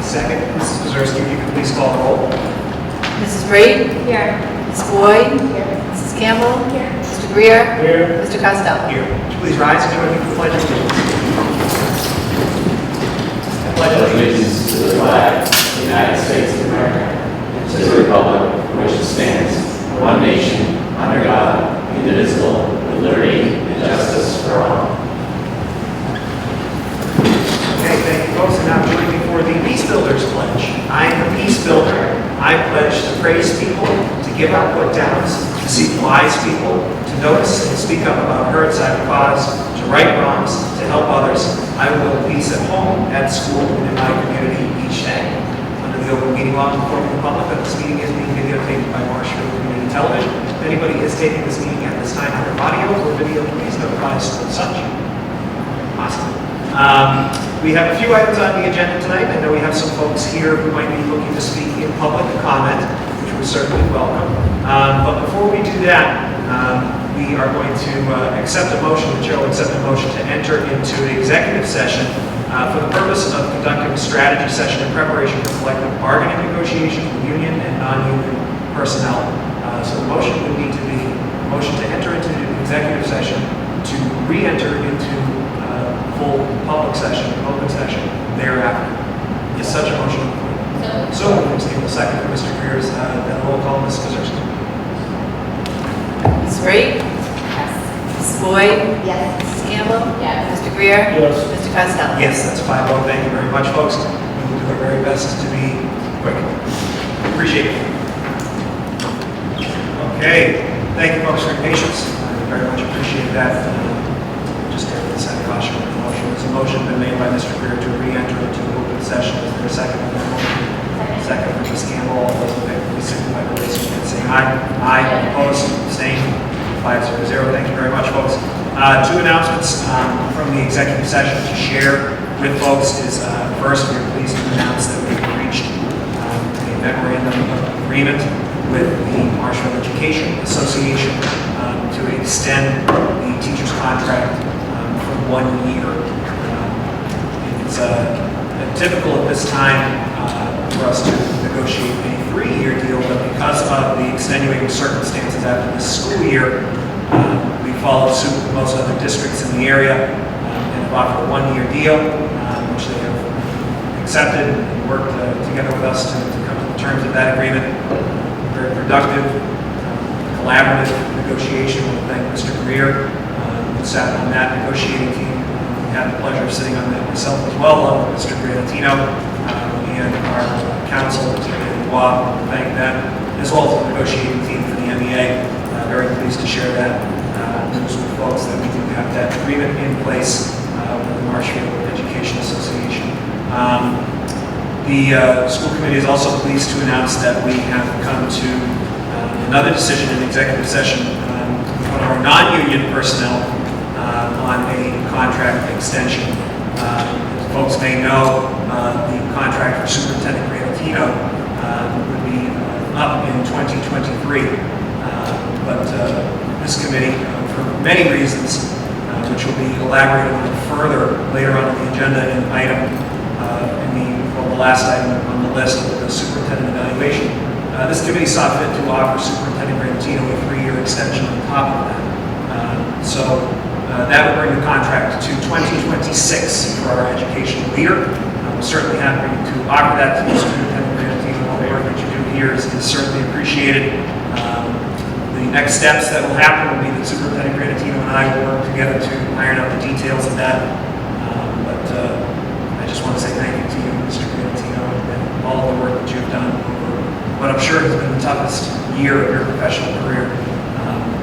Second. Mrs. Pazurski, if you could please call the roll. Mrs. Reed? Here. Ms. Boyd? Here. Mrs. Campbell? Here. Mr. Greer? Here. Mr. Costello? Here. Would you please rise and join me for the pledge of allegiance? I pledge allegiance to the flag of the United States of America, and to the republic for which it stands, one nation, under God, indivisible, with liberty and justice for all. Okay, thank you, folks. And now join me for the Peace Builders Pledge. I am a peace builder. I pledge to praise people, to give up put downs, to seek wise people, to notice and speak up about hurts I've caused, to right wrongs, to help others. I will build peace at home, at school, and in my community each day. Under the open meeting law, I'm informing the public that this meeting is being videotaped by Marshfield Community Television. If anybody is taping this meeting at this time, either audio or video, please notify us of such. Awesome. We have a few items on the agenda tonight. I know we have some folks here who might be looking to speak in public comment, which we certainly welcome. But before we do that, we are going to accept a motion, the chair will accept a motion to enter into an executive session for the purpose of conducting a strategy session in preparation for collective bargaining negotiations with union and non-union personnel. So the motion would need to be a motion to enter into an executive session to re-enter into full public session, open session thereafter. Is such a motion? So moved. Second for Mr. Greer's, then roll call, Ms. Pazurski. Ms. Reed? Yes. Ms. Boyd? Yes. Mrs. Campbell? Yes. Mr. Greer? Yes. Mr. Costello? Yes, that's a 5-0. Thank you very much, folks. We will do our very best to be quick. Appreciate it. Okay, thank you, folks, for your patience. I very much appreciate that. Just to set a caution with the motion. There's a motion been made by Mr. Greer to re-enter into open session. Is there a second on that motion? Second for Ms. Campbell. All those in favor, please signify by raising your hand, saying aye. Aye. Opposed? Abstained? 5-0. Thank you very much, folks. Two announcements from the executive session to share with folks is first, we are pleased to announce that we've reached a memorandum of agreement with the Marshfield Education Association to extend the teacher's contract for 1 year. It's typical at this time for us to negotiate a 3-year deal, but because of the extenuating circumstances after this school year, we followed suit with most other districts in the area and have offered a 1-year deal, which they have accepted and worked together with us to come to the terms of that agreement. Very productive, collaborative negotiation. I want to thank Mr. Greer, who sat on that negotiating team. We had the pleasure of sitting on that myself as well, along with Mr. Granatino and our counsel, Mr. Dubois. Thank them, as well as the negotiating team for the MEA. Very pleased to share that news with folks that we do have that agreement in place with the Marshfield Education Association. The school committee is also pleased to announce that we have come to another decision in executive session with one of our non-union personnel on a contract extension. As folks may know, the contract for Superintendent Granatino would be up in 2023. But this committee, for many reasons, which will be elaborated on further later on in the agenda in item the last item on the list of the superintendent evaluation. This committee saw fit to offer Superintendent Granatino a 3-year extension on top of that. So that would bring the contract to 2026 for our educational leader. We're certainly happy to offer that to Superintendent Granatino. All the work that you do here is certainly appreciated. The next steps that will happen will be that Superintendent Granatino and I will work together to iron out the details of that. I just want to say thank you to you, Mr. Granatino, and all the work that you've done over what I'm sure has been the toughest year of your professional career.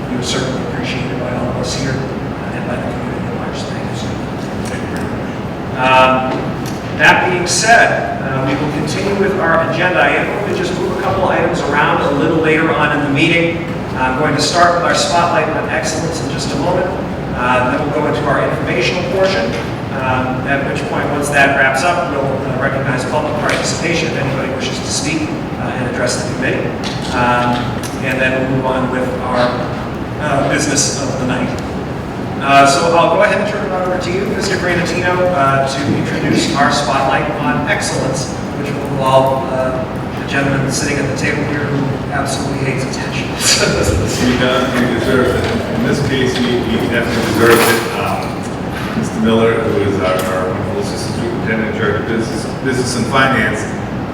You're certainly appreciated by all of us here and by the community at large. Thank you, sir. Thank you very much. That being said, we will continue with our agenda. I am going to just move a couple items around a little later on in the meeting. I'm going to start with our spotlight on excellence in just a moment. Then we'll go into our informational portion. At which point, once that wraps up, we'll recognize public participation if anybody wishes to speak and address the committee. And then we'll move on with our business of the night. So I'll go ahead and turn it over to you, Mr. Granatino, to introduce our spotlight on excellence, which will involve the gentleman sitting at the table here who absolutely hates attention. He does, he deserves it. In this case, he definitely deserves it. Mr. Miller, who is our wonderful assistant superintendent in charge of business and finance,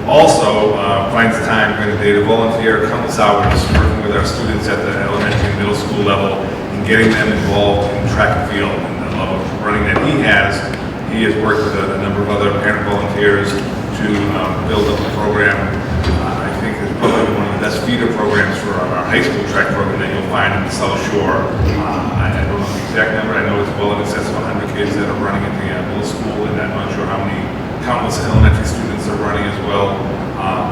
also finds time during the day to volunteer countless hours working with our students at the elementary and middle school level and getting them involved in track and field. And the love of running that he has worked with a number of other parent volunteers to build up the program. I think it's probably one of the best feeder programs for our high school track program that you'll find in the South Shore. I don't know the exact number. I know it's well in excess of 100 kids that are running at the middle school, and I'm not sure how many countless elementary students are running as well,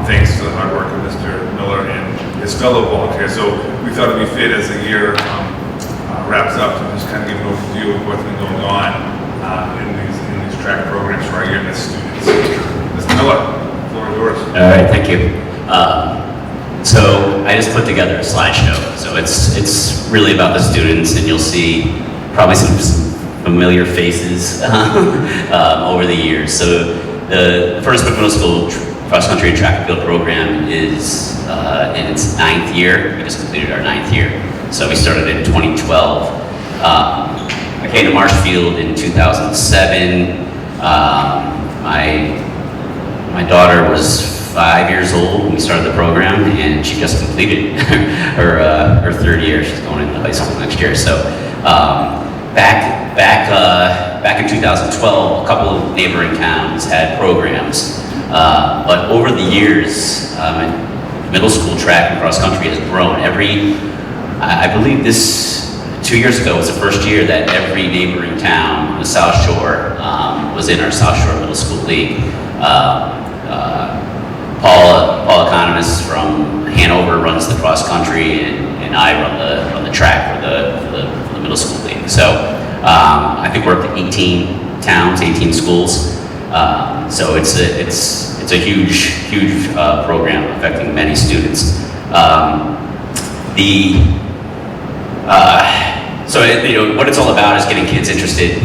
thanks to the hard work of Mr. Miller and his fellow volunteers. So we thought it'd be fit as the year wraps up to just kind of give an overview of what's been going on in these track programs for our year students. Mr. Miller, the floor is yours. All right, thank you. So I just put together a slideshow. So it's really about the students, and you'll see probably some familiar faces over the years. So the Furnace Brook Middle School cross-country and track and field program is in its 9th year. We just completed our 9th year. So we started in 2012. I came to Marshfield in 2007. My daughter was 5 years old when we started the program, and she just completed her 3rd year. She's going into high school next year. So back in 2012, a couple of neighboring towns had programs, but over the years, middle school track and cross country has grown. I believe this 2 years ago was the first year that every neighboring town on the South Shore was in our South Shore Middle School League. Paul Economist from Hanover runs the cross country, and I run the track for the middle school league. So I think we're up to 18 towns, 18 schools. So it's a huge program affecting many students. What it's all about is getting kids interested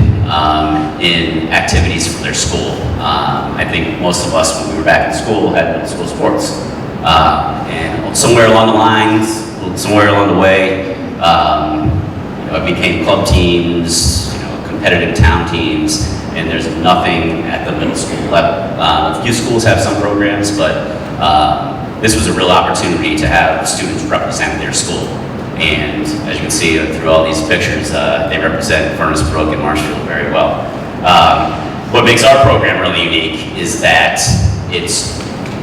in activities from their school. I think most of us, when we were back in school, had middle school sports. And somewhere along the way, it became club teams, competitive town teams, and there's nothing at the middle school level. A few schools have some programs, but this was a real opportunity to have students represent their school. And as you can see through all these pictures, they represent Furnace Brook and Marshfield very well. What makes our program really unique is that it's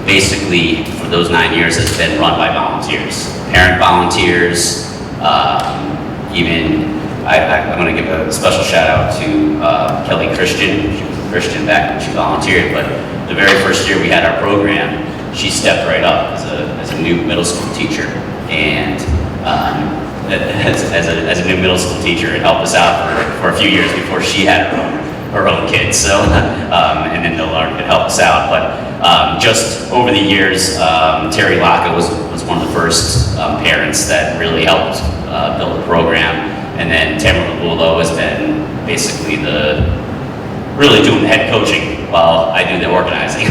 basically, for those 9 years, has been run by volunteers. Parent volunteers, I'm going to give a special shout out to Kelly Christian. She was a Christian back when she volunteered, but the very first year we had our program, she stepped right up as a new middle school teacher. And as a new middle school teacher, it helped us out for a few years before she had her own kids. So, and then it helped us out. But just over the years, Terry Locke was one of the first parents that really helped build the program. And then Tamara Labullo has been basically really doing the head coaching while I do the organizing.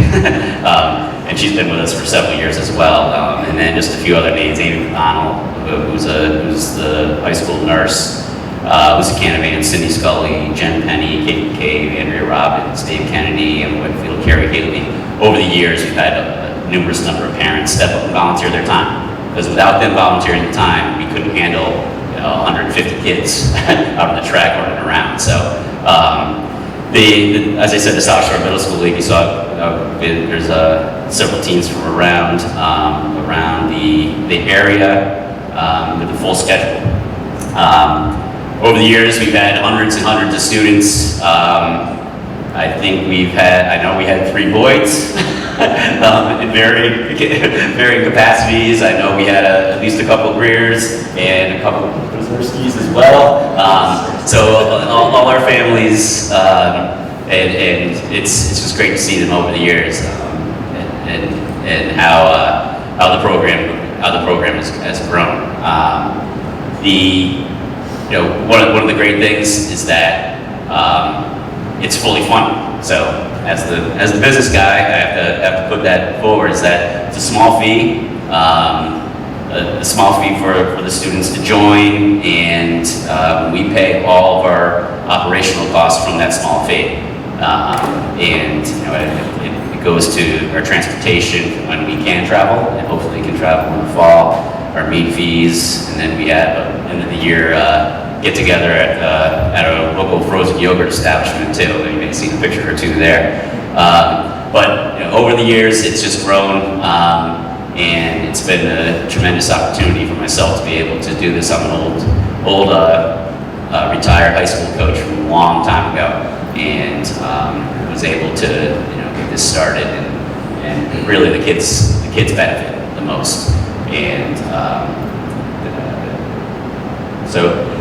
And she's been with us for several years as well. And then just a few other names, Amy McDonald, who's the high school nurse, Lucy Canavan, Cindy Scully, Jen Penny, Kate McCabe, Andrea Robbins, Dave Kennedy, and Whitfield, Carrie Haley. Over the years, we've had a numerous number of parents step up and volunteer their time. Because without them volunteering their time, we couldn't handle 150 kids out on the track running around. So, as I said, the South Shore Middle School League, you saw there's several teams from around the area with a full schedule. Over the years, we've had hundreds and hundreds of students. I know we had 3 Boyds in varying capacities. I know we had at least a couple of Greers and a couple of Brzezinskis as well. So all our families, and it's just great to see them over the years, and how the program has grown. one of the great things is that it's fully funded. So as the business guy, I have to put that forward, is that it's a small fee, a small fee for the students to join, and we pay all of our operational costs from that small fee. And it goes to our transportation when we can travel, and hopefully can travel in the fall, our meat fees, and then we have end of the year get together at a local frozen yogurt establishment too. You may see a picture or two there. But over the years, it's just grown, and it's been a tremendous opportunity for myself to be able to do this. I'm an old retired high school coach from a long time ago, and was able to get this started, and really the kids benefit the most. And so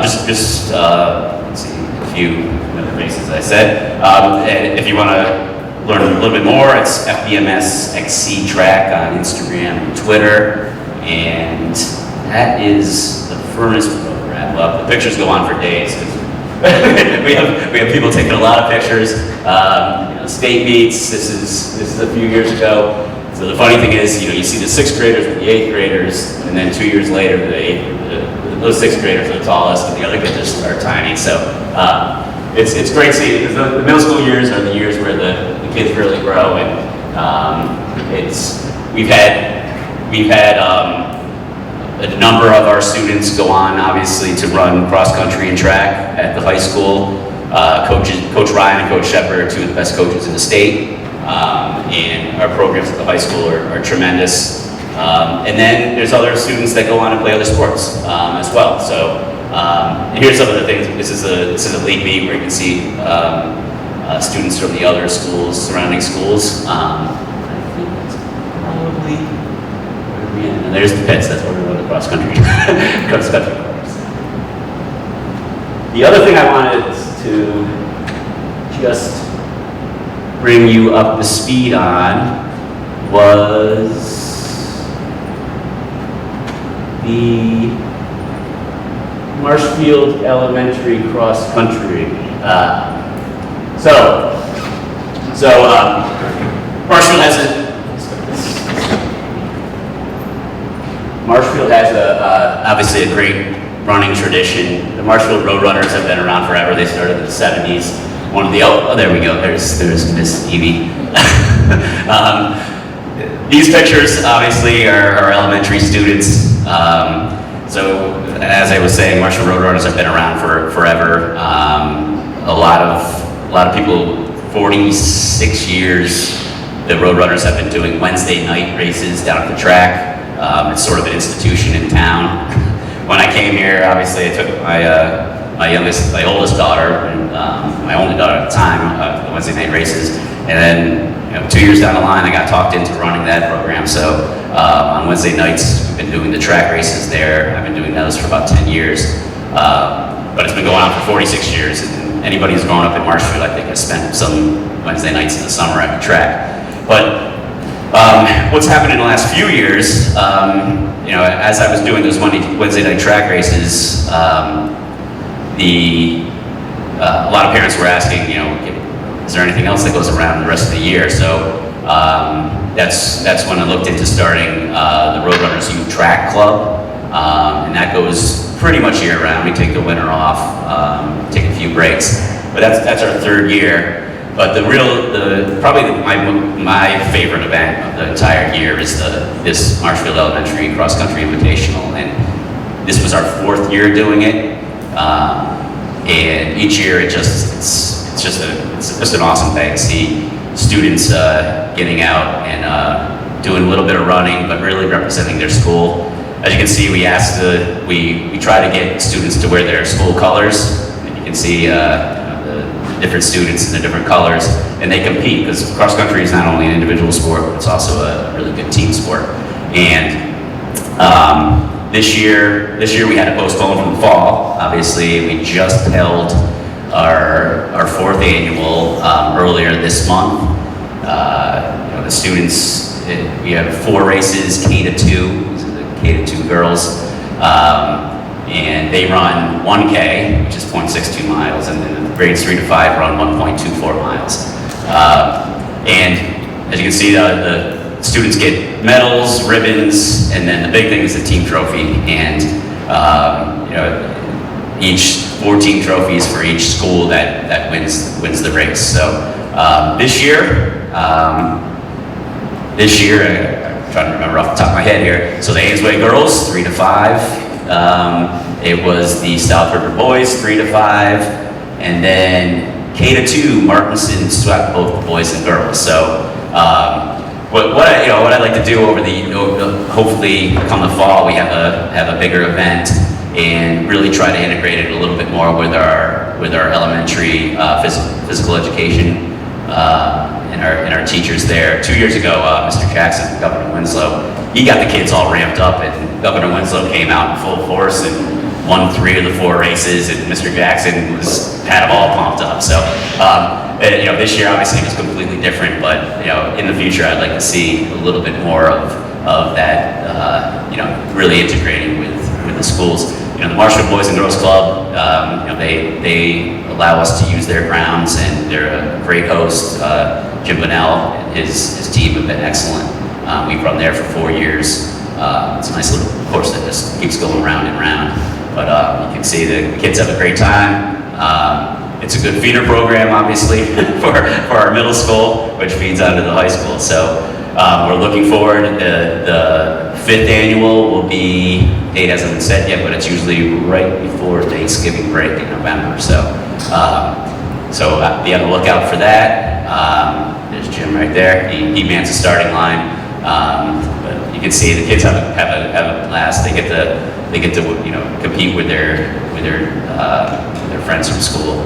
just let's see, a few other bases I said. And if you want to learn a little bit more, it's FBMS XC Track on Instagram and Twitter, and that is the furnace program. Well, the pictures go on for days, 'cause we have people taking a lot of pictures. State meets. This is a few years ago. So the funny thing is, you see the 6th graders with the 8th graders, and then 2 years later, those 6th graders are the tallest, and the other kids are tiny. So it's great seeing, because the middle school years are the years where the kids really grow, and we've had a number of our students go on, obviously, to run cross country and track at the high school. Coach Ryan and Coach Shepard are two of the best coaches in the state, and our programs at the high school are tremendous. And then there's other students that go on and play other sports as well. So here's some of the things. This is a league meet where you can see students from the other schools, surrounding schools. I think that's probably where we end. And there's the pits. That's where we run the cross country course. The other thing I wanted to just bring you up to speed on was the Marshfield Elementary cross country. Marshfield has obviously a great running tradition. The Marshfield Roadrunners have been around forever. They started in the 70s. There we go. There's Miss Evie. These pictures obviously are elementary students. So as I was saying, Marshfield Roadrunners have been around for forever. A lot of people, 46 years, the Roadrunners have been doing Wednesday night races down at the track. It's sort of an institution in town. When I came here, obviously I took my oldest daughter, and my only daughter at the time, the Wednesday night races, and then 2 years down the line, I got talked into running that program. So on Wednesday nights, we've been doing the track races there. I've been doing those for about 10 years, but it's been going on for 46 years. And anybody who's grown up in Marshfield, I think, has spent some Wednesday nights in the summer at the track. But what's happened in the last few years, as I was doing those Wednesday night track races, a lot of parents were asking, is there anything else that goes around the rest of the year? So that's when I looked into starting the Roadrunners Youth Track Club, and that goes pretty much year round. We take the winter off, take a few breaks, but that's our 3rd year. But probably my favorite event of the entire year is this Marshfield Elementary Cross Country Invitational, and this was our 4th year doing it. And each year it's just an awesome thing to see students getting out and doing a little bit of running, but really representing their school. As you can see, we try to get students to wear their school colors, and you can see different students in the different colors, and they compete, because cross country is not only an individual sport, but it's also a really good team sport. And this year we had to postpone from the fall. Obviously, we just held our 4th annual earlier this month. The students, we have 4 races, K-2, K-2 girls. and they run 1K, which is 0.62 miles, and then the grades 3 to 5 run 1.24 miles. And as you can see, the students get medals, ribbons, and then the big thing is the team trophy. And each 14 trophies for each school that wins the race. So this year, I'm trying to remember off the top of my head here. So the Ainsway girls, 3 to 5. It was the South River boys, 3 to 5, and then K to 2, Martinson swept both the boys and girls. So what I'd like to do over hopefully come the fall, we have a bigger event and really try to integrate it a little bit more with our elementary physical education and our teachers there. 2 years ago, Mr. Jackson, Governor Winslow, he got the kids all ramped up, and Governor Winslow came out in full force and won 3 of the 4 races, and Mr. Jackson had them all pumped up. So, this year obviously was completely different, but in the future I'd like to see a little bit more of that, really integrating with the schools. The Marshall Boys and Girls Club, they allow us to use their grounds, and they're a great host. Jim Bunnell and his team have been excellent. We've run there for 4 years. It's a nice little course that just keeps going round and round. But you can see the kids have a great time. It's a good feeder program, obviously, for our middle school, which feeds onto the high school. So we're looking forward. The 5th annual will be, date hasn't been set yet, but it's usually right before Thanksgiving break in November. So be on the lookout for that. There's Jim right there. He mans the starting line. But you can see the kids have a blast. They get to compete with their friends from school.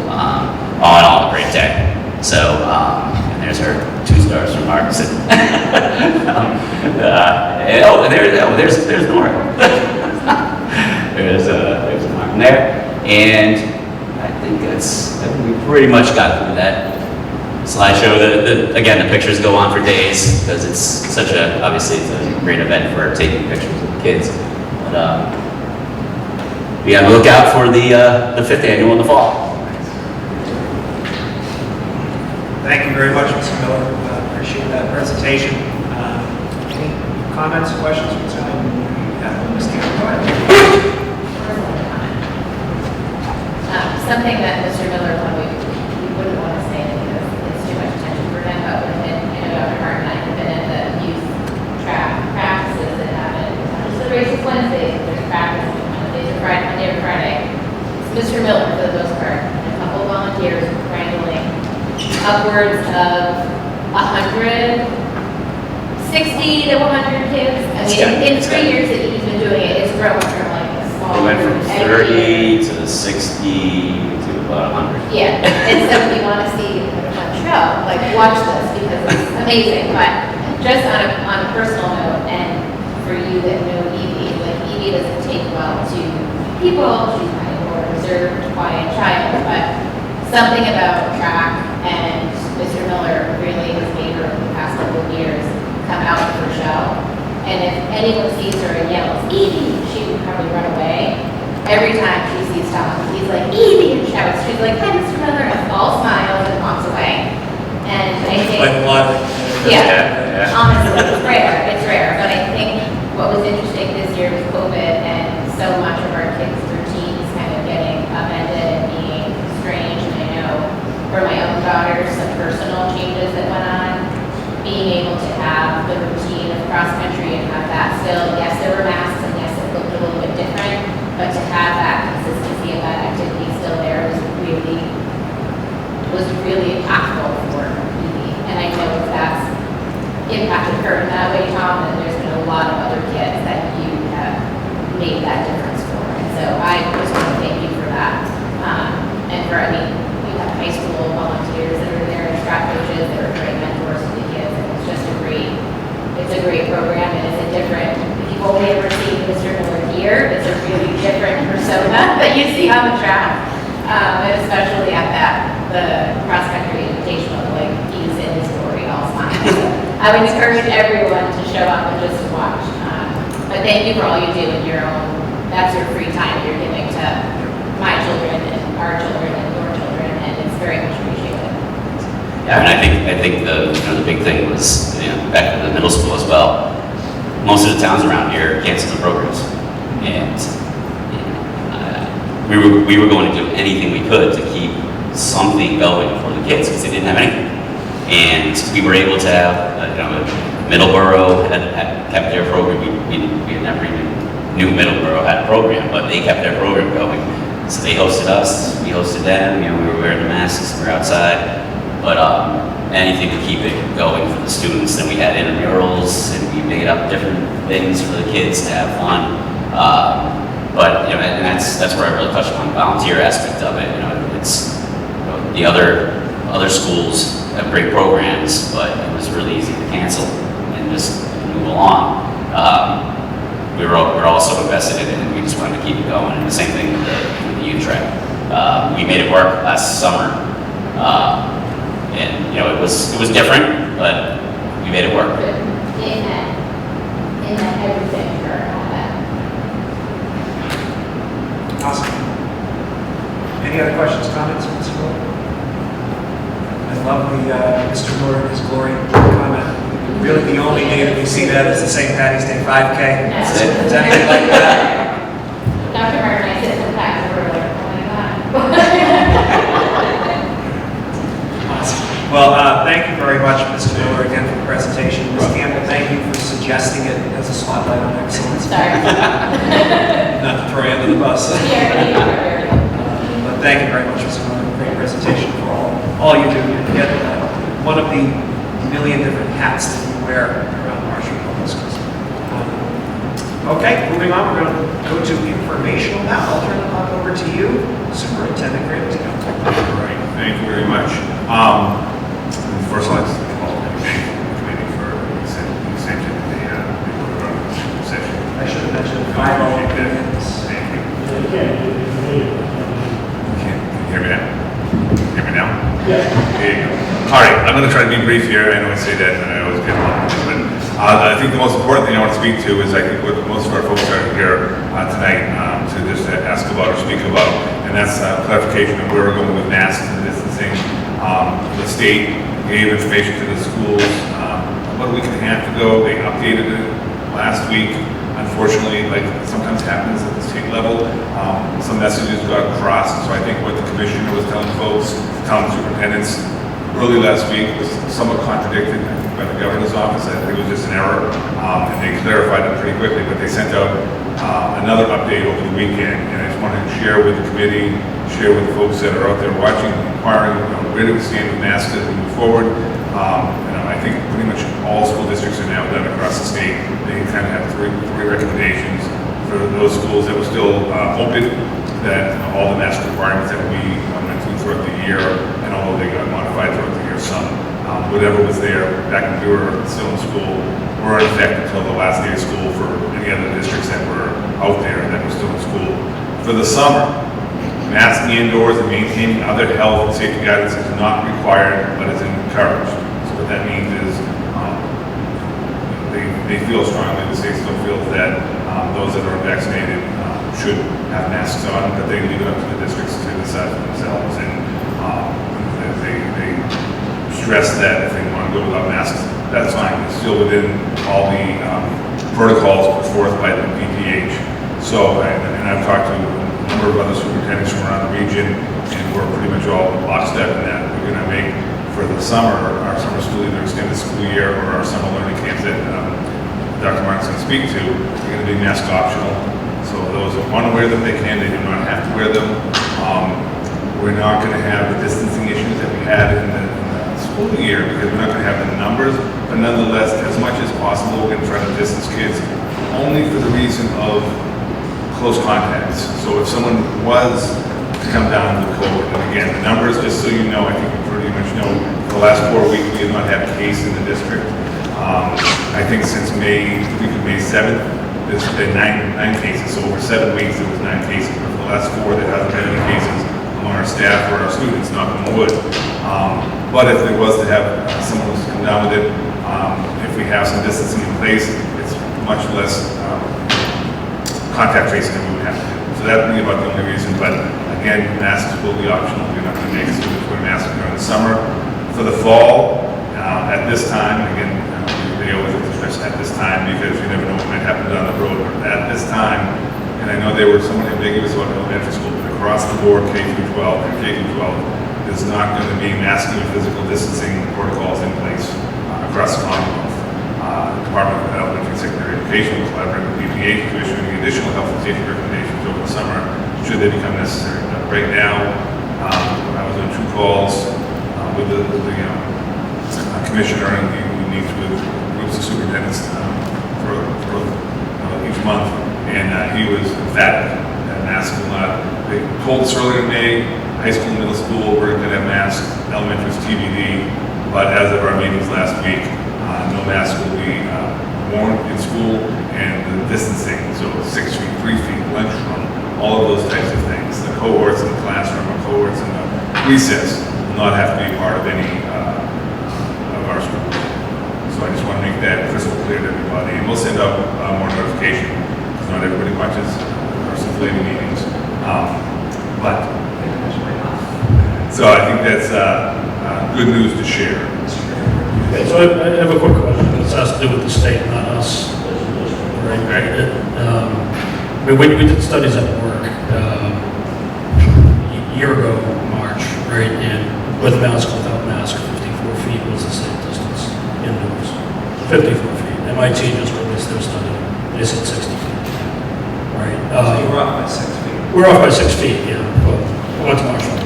All in all, a great day. So and there's our 2 stars from Martinson. There's Nora. there's Martin there, and I think we pretty much got through that slideshow. Again, the pictures go on for days because it's obviously it's a great event for taking pictures of the kids. But be on the lookout for the 5th annual in the fall. Thank you very much, Mr. Miller. Appreciate that presentation. Any comments, questions concerning Ms. Campbell? Go ahead. Something that Mr. Miller probably wouldn't want to say because it's too much attention for him, but when Dr. Hart and I have been at the youth track practices that happen, just the races Wednesdays, there's practice Monday or Friday. It's Mr. Miller for the most part, and a couple of volunteers wrangling upwards of 160 to 100 kids. I mean, in 3 years that he's been doing it, it's grown from like a small. We went from every 30 to 60 to about 100. Yeah, and so if you want to see a fun show, like watch this because it's amazing. But just on a personal note, and for you that know Evie, like Evie doesn't take well to people. She's kind of more reserved, quiet child, but something about track and Mr. Miller really has made her over the past couple of years come out for a show. And if anyone sees her and yells, Evie, she would probably run away. Every time she sees Tom, he's like, Evie, and shouts. She's like, hi, Mr. Miller, and all smiles and walks away. And I think, Like a lot. yeah, honestly, it's rare. But I think what was interesting this year was COVID and so much of our kids' routines kind of getting upended and being strange. And I know for my own daughter, some personal changes that went on, being able to have the routine of cross country and have that still, yes, there were masks and yes, it looked a little bit different, but to have that consistency of that activity still there was really impactful for Evie. And I know that's impacted her in that way, Tom, and there's been a lot of other kids that you have made that difference for. And so I just want to thank you for that. And for, we have high school volunteers that are there and track coaches that are great mentors to the kids. And it's just it's a great program, and it's a different, if you've only ever seen Mr. Miller here, it's a really different persona that you see on the track. And especially at the cross-country invitational, like he's in his story all smiles. So I would encourage everyone to show up and just to watch. But thank you for all you do in your own that's your free time that you're giving to my children and our children and your children, and it's very much appreciated. Yeah, and I think the, the big thing was, back to the middle school as well. Most of the towns around here canceled the programs, and we were going to do anything we could to keep something going for the kids because they didn't have anything. And we were able to have, Middleborough had kept their program. We had never even knew Middleborough had a program, but they kept their program going. So they hosted us, we hosted them. We were wearing the masks, we were outside. But anything to keep it going for the students. Then we had intramurals, and we made up different things for the kids to have fun. But and that's where I really touched on the volunteer aspect of it. It's the other schools have great programs, but it was really easy to cancel and just move along. We were all so invested in it, and we just wanted to keep it going. And the same thing with the youth track. We made it work last summer, and it was different, but we made it work. In that everything for all that. Awesome. Any other questions, comments, Mr. Miller? I love the Mr. Miller and his glory comment. Really, the only day that we see that is the St. Patty's Day 5K. That's it. Is anything like that? Dr. Martin, I said in the back, we were like, oh my God. Awesome. Well, thank you very much, Mr. Miller, again for the presentation. Ms. Campbell, thank you for suggesting it as a spotlight on excellence. Sorry. Not to throw you under the bus. But thank you very much, Mr. Miller. Great presentation for all you do. You get one of the million different hats that you wear around Marshall Public Schools. Okay, moving on, we're going to go to informational now. I'll turn it on over to you, Superintendent Grantino. All right, thank you very much. First, I'd like to call the committee for extension of the session. I should have mentioned Appreciate 5 that. Thank you. Can you hear me now? Hear me now? Yes. There you go. All right, I'm going to try to be brief here. I know I say that, and I always get long, but I think the most important thing I want to speak to is I think what most of our folks are here tonight to just ask about or speak about, and that's clarification of where we're going with masks and distancing. The state gave information to the schools about a week and a half ago. They updated it last week. Unfortunately, like sometimes happens at the state level, some messages got crossed. So I think what the commissioner was telling folks, town superintendents, early last week was somewhat contradicted by the governor's office. I think it was just an error, and they clarified it pretty quickly. But they sent out another update over the weekend, and I just wanted to share with the committee, share with the folks that are out there watching, inquiring, where do we stand with masks as we move forward. I think pretty much all school districts are now done across the state. They kind of have three recommendations for those schools that were still open, that all the mask requirements that we went through throughout the year, and although they got modified throughout the year, some, whatever was there back when we were still in school, were in effect until the last day of school for any other districts that were out there that were still in school. For the summer, masking indoors and maintaining other health and safety guidance is not required, but is encouraged. So what that means is they feel strongly, the state still feels that those that are vaccinated should have masks on, but they leave it up to the districts to decide for themselves. And they stress that if they want to go without masks, that's fine. It's still within all the protocols put forth by the DPH. So, and I've talked to a number of other superintendents from around the region, and we're pretty much all lockstep in that. We're going to make, for the summer, our summer school, either extended school year or our summer learning camps that Dr. Martin's going to speak to, are going to be mask optional. So those that want to wear them, they can. They do not have to wear them. We're not going to have the distancing issues that we had in the school year because we're not going to have the numbers. But nonetheless, as much as possible, we're going to try to distance kids only for the reason of close contacts. So if someone was to come down with COVID, and again, the numbers, just so you know, I think you pretty much know, for the last 4 weeks, we have not had a case in the district. I think since May 7th, there's been nine cases. So over 7 weeks, there was 9 cases. But for the last 4, there hasn't been any cases among our staff or our students, knock on wood. But if there was to have someone who's come down with it, if we have some distancing in place, it's much less contact tracing that we would have to do. So that would be about the only reason, but again, masks will be optional. We're not going to make students wear masks during the summer. For the fall, at this time, again, they always have to stress at this time because you never know what might happen down the road. But at this time, and I know they were somewhat ambiguous about elementary school, but across the board, K through 12 and K through 12, there's not going to be masking and physical distancing protocols in place across the Commonwealth. The Department of Elementary and Secondary Education will collaborate with EPA to issue any additional health and safety recommendations over the summer should they become necessary. But right now, I was on 2 calls with the commissioner, and he meets with groups of superintendents for each month, and he was emphatic that masks will not. They told us earlier in May, high school and middle school, we're going to have masks, elementary is TBD, but as of our meetings last week, no mask will be worn in school, and the distancing, so 6 feet, 3 feet, lunchroom, all of those types of things. The cohorts in the classroom or cohorts in the recess will not have to be part of any of our schools. So I just want to make that crystal clear to everybody. And we'll send out more notification, because not everybody watches our circulating meetings. But so I think that's good news to share. Okay, so I have a quick question. This has to do with the state, not us. Right? Okay. I mean, we did studies at work a year ago, March, right? And with mask, without mask, 54 feet was the safe distance indoors. 54 feet. MIT just released their study. They said 60 feet. Right? So you're off by 6 feet. We're off by 6 feet, yeah. But what's Marshall?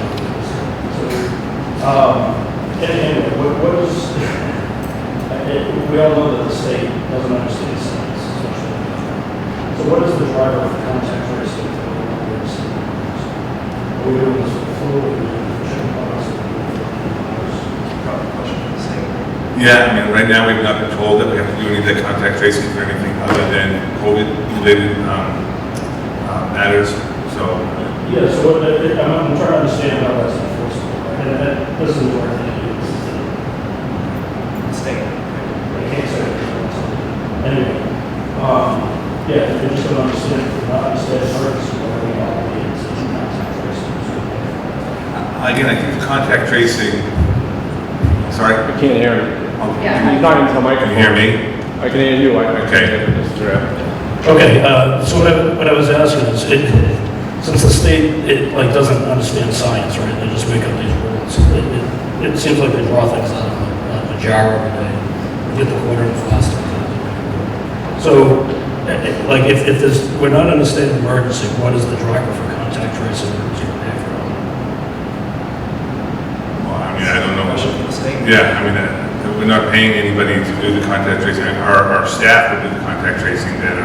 Anyway, what is, we all know that the state doesn't understand science, especially. So what is the driver for contact tracing? Are we doing this for the flu, are we doing it for chickenpox, are we doing it for virus? Probably a question for the state. Yeah, I mean, right now we've not been told that we have to do any of that contact tracing for anything other than COVID-related matters. So Yeah, so what, I'm trying to understand how that's enforceable. And that doesn't work. State. I can't say it. Anyway, yeah, I just don't understand, not understand emergency, what are we obligated to do contact tracing? again, I think the contact tracing, sorry? I can't hear him. Yeah. He's not into the Can microphone. you hear me? I can hear you. I Okay. can't hear Mr. Okay, so what I was asking is, since the state, doesn't understand science, right, they just make up these rules. It seems like they draw things out of a jar every day, get the quarter in plastic. So, if there's, we're not in a state of emergency, what is the driver for contact tracing emergency behavior? Well, I mean, I don't know. Question for the state. Yeah, I mean, we're not paying anybody to do the contact tracing. Our staff will do the contact tracing that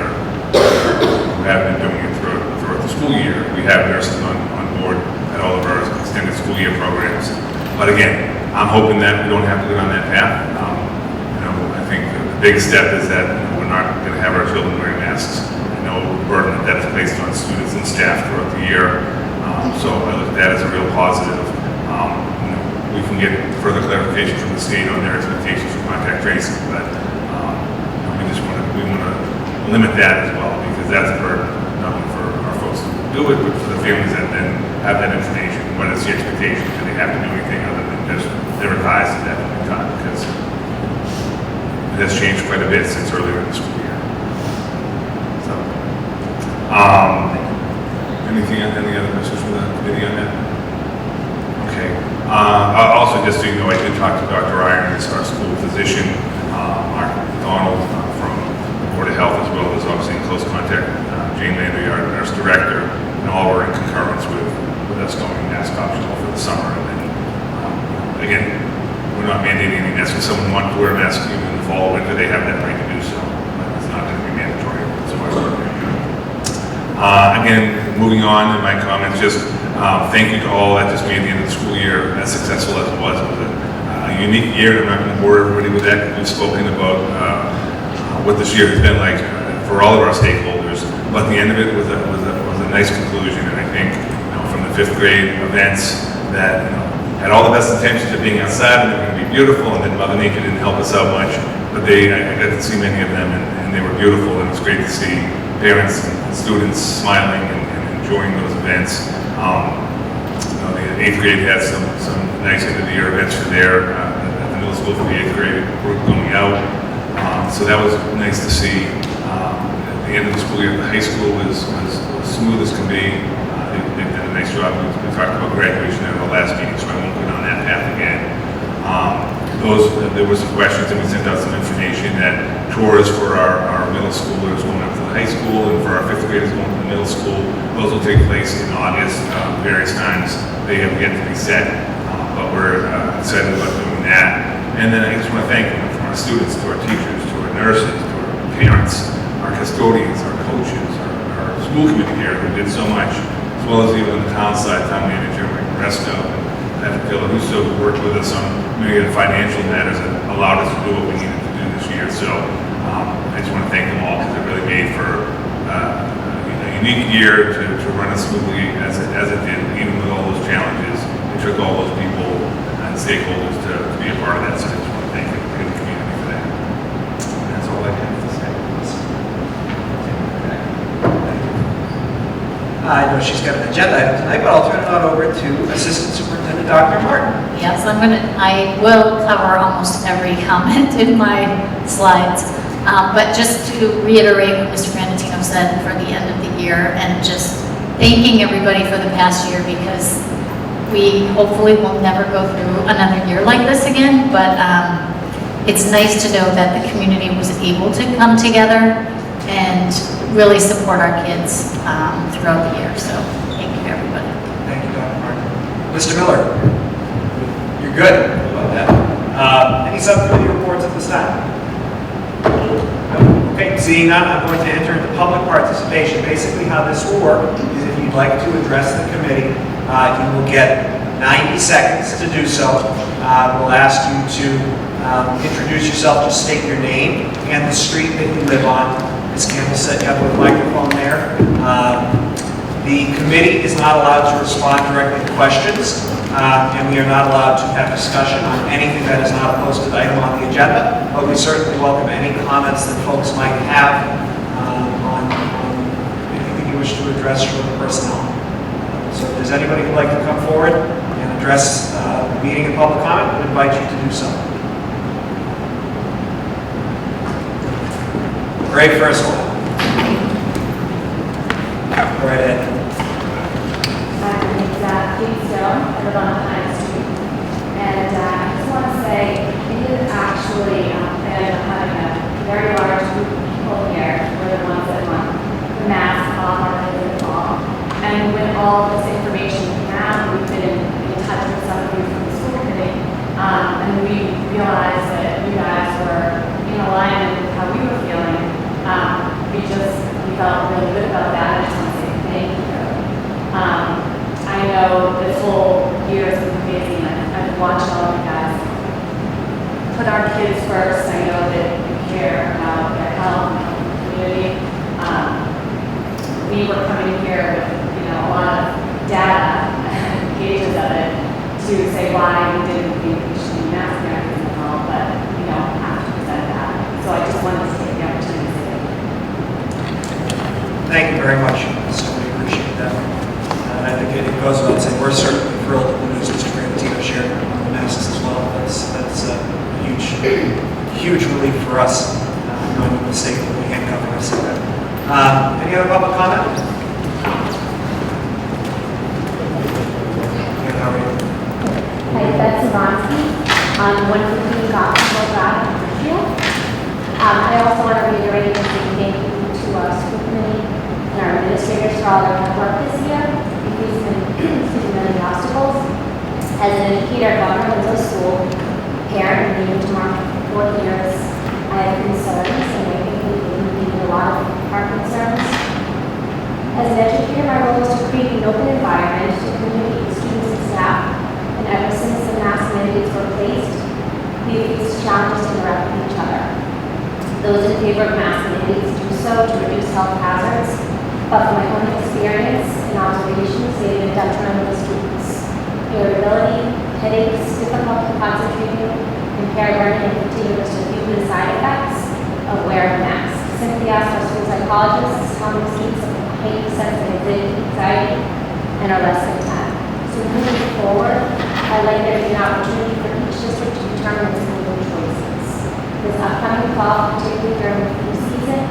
who have been doing it throughout the school year. We have nurses on board at all of our extended school year programs. But again, I'm hoping that we don't have to go down that path. I think the big step is that we're not going to have our children wearing masks. I know the burden that that's placed on students and staff throughout the year. So I look at that as a real positive. We can get further clarification from the state on their expectations for contact tracing, but we want to limit that as well, because that's a burden, not only for our folks to do it, but for the families that then have that information. What is the expectation? Do they have to do anything other than just they're advised at that point in time? Because it has changed quite a bit since earlier in the school year. So, any other questions from the committee on that? Okay. Also, just so you know, I did talk to Dr. Irons, our school physician, Mark Donald from the Board of Health, as well as obviously in close contact, Jane Lander, our nurse director, and all were in concurrence with us going mask optional for the summer. And then, again, we're not mandating any masks. If someone wants to wear a mask even in the fall or winter, they have that right to do so. But it's not going to be mandatory whatsoever. Again, moving on in my comments, just thank you to all that just made the end of the school year as successful as it was. It was a unique year. I'm not going to bore everybody with that, because we've spoken about what this year has been like for all of our stakeholders. But the end of it was a nice conclusion, and I think from the 5th grade events that had all the best intentions of being outside and they were going to be beautiful, and then Mother Nature didn't help us out much. But I got to see many of them, and they were beautiful, and it was great to see parents and students smiling and enjoying those events. The 8th grade had some nice end of the year events for at the middle school for the 8th grade group going out. So that was nice to see. At the end of the school year, the high school was smooth as can be. They've done a nice job. We talked about graduation in the last meeting, so I won't go down that path again. There were some questions, and we sent out some information that tours for our middle schoolers going up to the high school and for our 5th graders going to the middle school, those will take place in August, various times. They have yet to be set, but we're excited about doing that. And then I just want to thank them, from our students to our teachers, to our nurses, to our parents, our custodians, our coaches, our school committee here who did so much, as well as even on the town side, town manager Mike Resco, Patrick Villarusso, who worked with us on many of the financial matters that allowed us to do what we needed to do this year. So I just want to thank them all because it really made for a unique year to run as smoothly as it did, even with all those challenges. It took all those people and stakeholders to be a part of that. So I just want to thank the community for that. And that's all I have to say. I know she's got an agenda item tonight, but I'll turn it on over to Assistant Superintendent Dr. Martin. Yes, I will cover almost every comment in my slides. But just to reiterate what Mr. Brandantino said for the end of the year and just thanking everybody for the past year, because we hopefully will never go through another year like this again, but it's nice to know that the community was able to come together and really support our kids throughout the year. So thank you, everybody. Thank you, Dr. Martin. Mr. Miller, you're good about that. Any subcommittee reports at this time? No? Okay, seeing none, I'm going to enter into public participation. Basically how this will work is if you'd like to address the committee, you will get 90 seconds to do so. We'll ask you to introduce yourself, just state your name and the street that you live on. Ms. Campbell said you have a microphone there. The committee is not allowed to respond directly to questions, and we are not allowed to have discussion on anything that is not a posted item on the agenda, but we certainly welcome any comments that folks might have on anything you wish to address from the personnel. So if there's anybody who'd like to come forward and address the meeting in public comment, I would invite you to do so. Great first one. Go right ahead. My name is Kate Stone. I live on Pine Street. And I just want to say, it is actually been having a very large group of people here. We're the ones that want the mask off our kids in the fall. And with all this information now, we've been in touch with some of you from the school committee. And we realized that you guys were in alignment with how we were feeling. We felt really good about that. I just want to say thank you. I know this whole year has been amazing. I've watched all of you guys put our kids first. I know that you care about their health and the community. We were coming here with, a lot of data and pages of it to say why we didn't think we should be mask wearing and all, but we don't have to present that. So I just wanted to take the opportunity to say thank you. Thank you very much. So we appreciate that. And I think it goes without saying, we're certainly thrilled with the news Mr. Brandantino shared on the masks as well. That's a huge relief for us, knowing the mistake that we handcuffing us. Any other public comment? Good, how are you? Hi, Beth Savansky on 115 Gospel Drive in Richfield. I also want to reiterate and say thank you to our school committee and our administrators for all their hard work this year. We've been many obstacles. As an educator, governor of the school, parent, and even to mark 4 years, I have concerns, and I think we need a lot of our concerns. As an educator, my role is to create an open environment to communicate with students and staff, and ever since the mask mandates were placed, we've faced challenges to interact with each other. Those in favor of mask mandates do so to reduce health hazards, but from my own experience and observations, they have been detrimental to students. Irritability, headaches, difficulty concentrating, impaired learning, and continuous to view the side effects of wearing masks. simply asked our school psychologists how many students have pain, sensitive anxiety, and are less than 10. So moving forward, I'd like there to be an opportunity for each district to determine its moving choices. This upcoming fall, particularly during the flu season,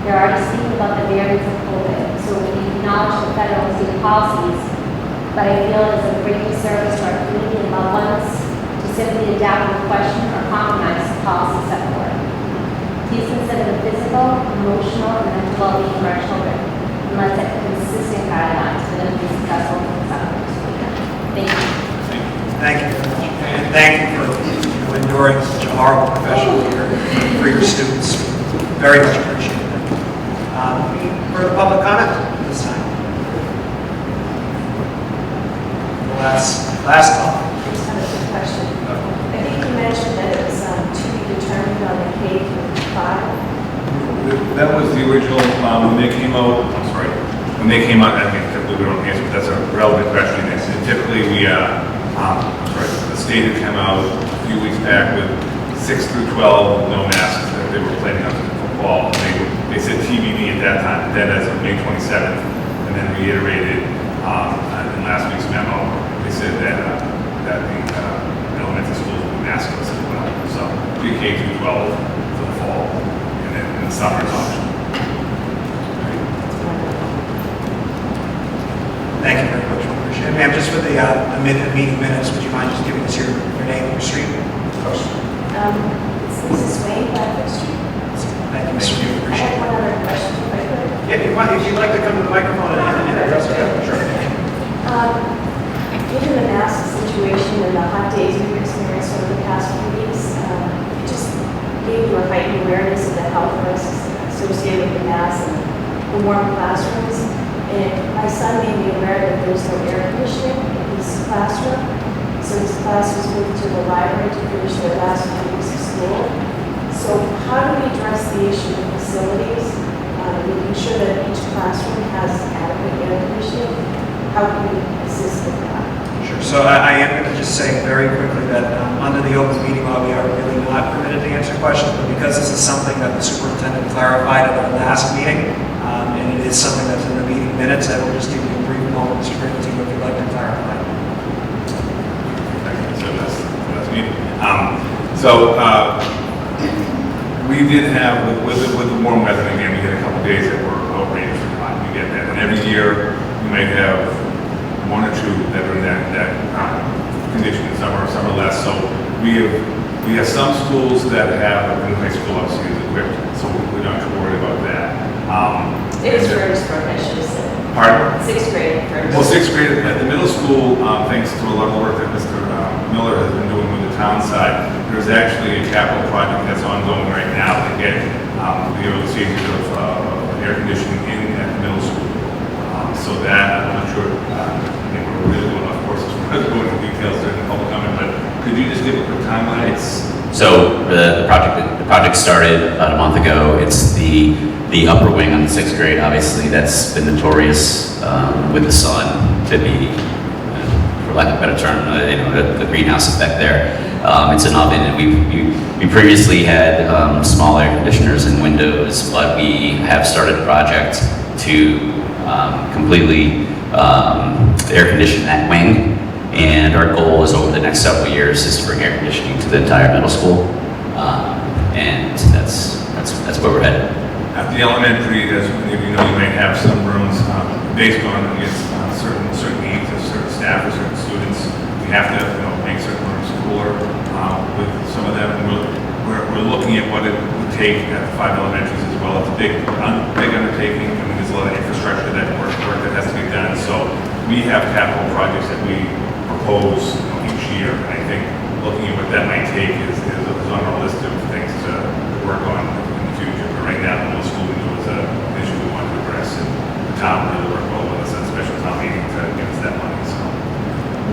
they're already speaking about the variants of COVID, so we acknowledge the federal and state policies, but I feel it is a great disservice to our community and loved ones to simply adapt with question or compromise the policy set forth. Please consider the physical, emotional, and mental well-being of our children, and let's set consistent guidelines for them to be successful in the summer school year. Thank you. Thank you very much. And thank you for enduring such a horrible professional year for your students. Very much appreciated. Further public comment this time? Last call. I just have a quick question. I think you mentioned that it was to be determined on the K through 5. That was the original, when they came out, I'm sorry, when they came out, I mean, typically we don't answer, but that's a relevant question. And typically the state had come out a few weeks back with 6 through 12 no masks that they were planning on for fall. They said TBD at that time, but then as of May 27th, and then reiterated in last week's memo, they said that the elementary schools will be maskless as well. So pre-K through 12 for the fall, and then in the summer is optional. Thank you very much. We appreciate it. Ma'am, just for the meeting minutes, would you mind just giving us your name and your street? Of course. It's Mrs. Swain, Bradford Street. Thank you, Mr. Yu. I Appreciate have it. one other question, if I could. Yeah, if you'd like to come to the microphone and address it, sure. Given the mask situation and the hot days we've experienced over the past few weeks, it just gave you a heightened awareness of the health risks associated with the mask and the warm classrooms. And my son made me aware that there's no air conditioning in his classroom, so his class was moved to the library to finish their last few weeks of school. So how do we address the issue of facilities, making sure that each classroom has adequate air conditioning? How can we assist with that? Sure. So I am going to just say very quickly that under the open meeting law, we are really not permitted to answer questions, but because this is something that the superintendent clarified at our last meeting, and it is something that's in the meeting minutes, I will just give you a brief moment, Mr. Brinkley, if you'd like to clarify. So that's me. We did have, with the warm weather, again, we had a couple days that were outrageously hot. We get that. And every year, we might have one or two that are in that condition in summer, some are less. So we have some schools that have, in high school, obviously, is equipped, so we don't have to worry about that. It is first grade, I should have said. Pardon? 6th grade first. Well, 6th grade at the middle school, thanks to a lot of work that Mr. Miller has been doing with the town side, there's actually a capital project that's ongoing right now to get the early stages of air conditioning in at the middle school. So that, I'm not sure, I think we're really going off course as far as going into details during the public comment, but could you just give a quick timeline? So the project started about a month ago. It's the upper wing on the 6th grade, obviously, that's been notorious with the sun to be, for lack of a better term, the greenhouse effect there. It's an oven, and we previously had small air conditioners and windows, but we have started a project to completely air condition that wing. And our goal is over the next several years is to bring air conditioning to the entire middle school, and that's where we're headed. At the elementary, as many of you know, you might have some rooms based on certain needs of certain staff or certain students. We have to make certain rooms cooler with some of them. And we're looking at what it would take at the 5 elementaries as well. It's a big undertaking. I mean, there's a lot of infrastructure work that has to be done. So we have capital projects that we propose each year. And I think looking at what that might take is on our list of things to work on in the future. But right now, the middle school window is an issue we want to address, and the town really worked well with us at a special town meeting to give us that money. So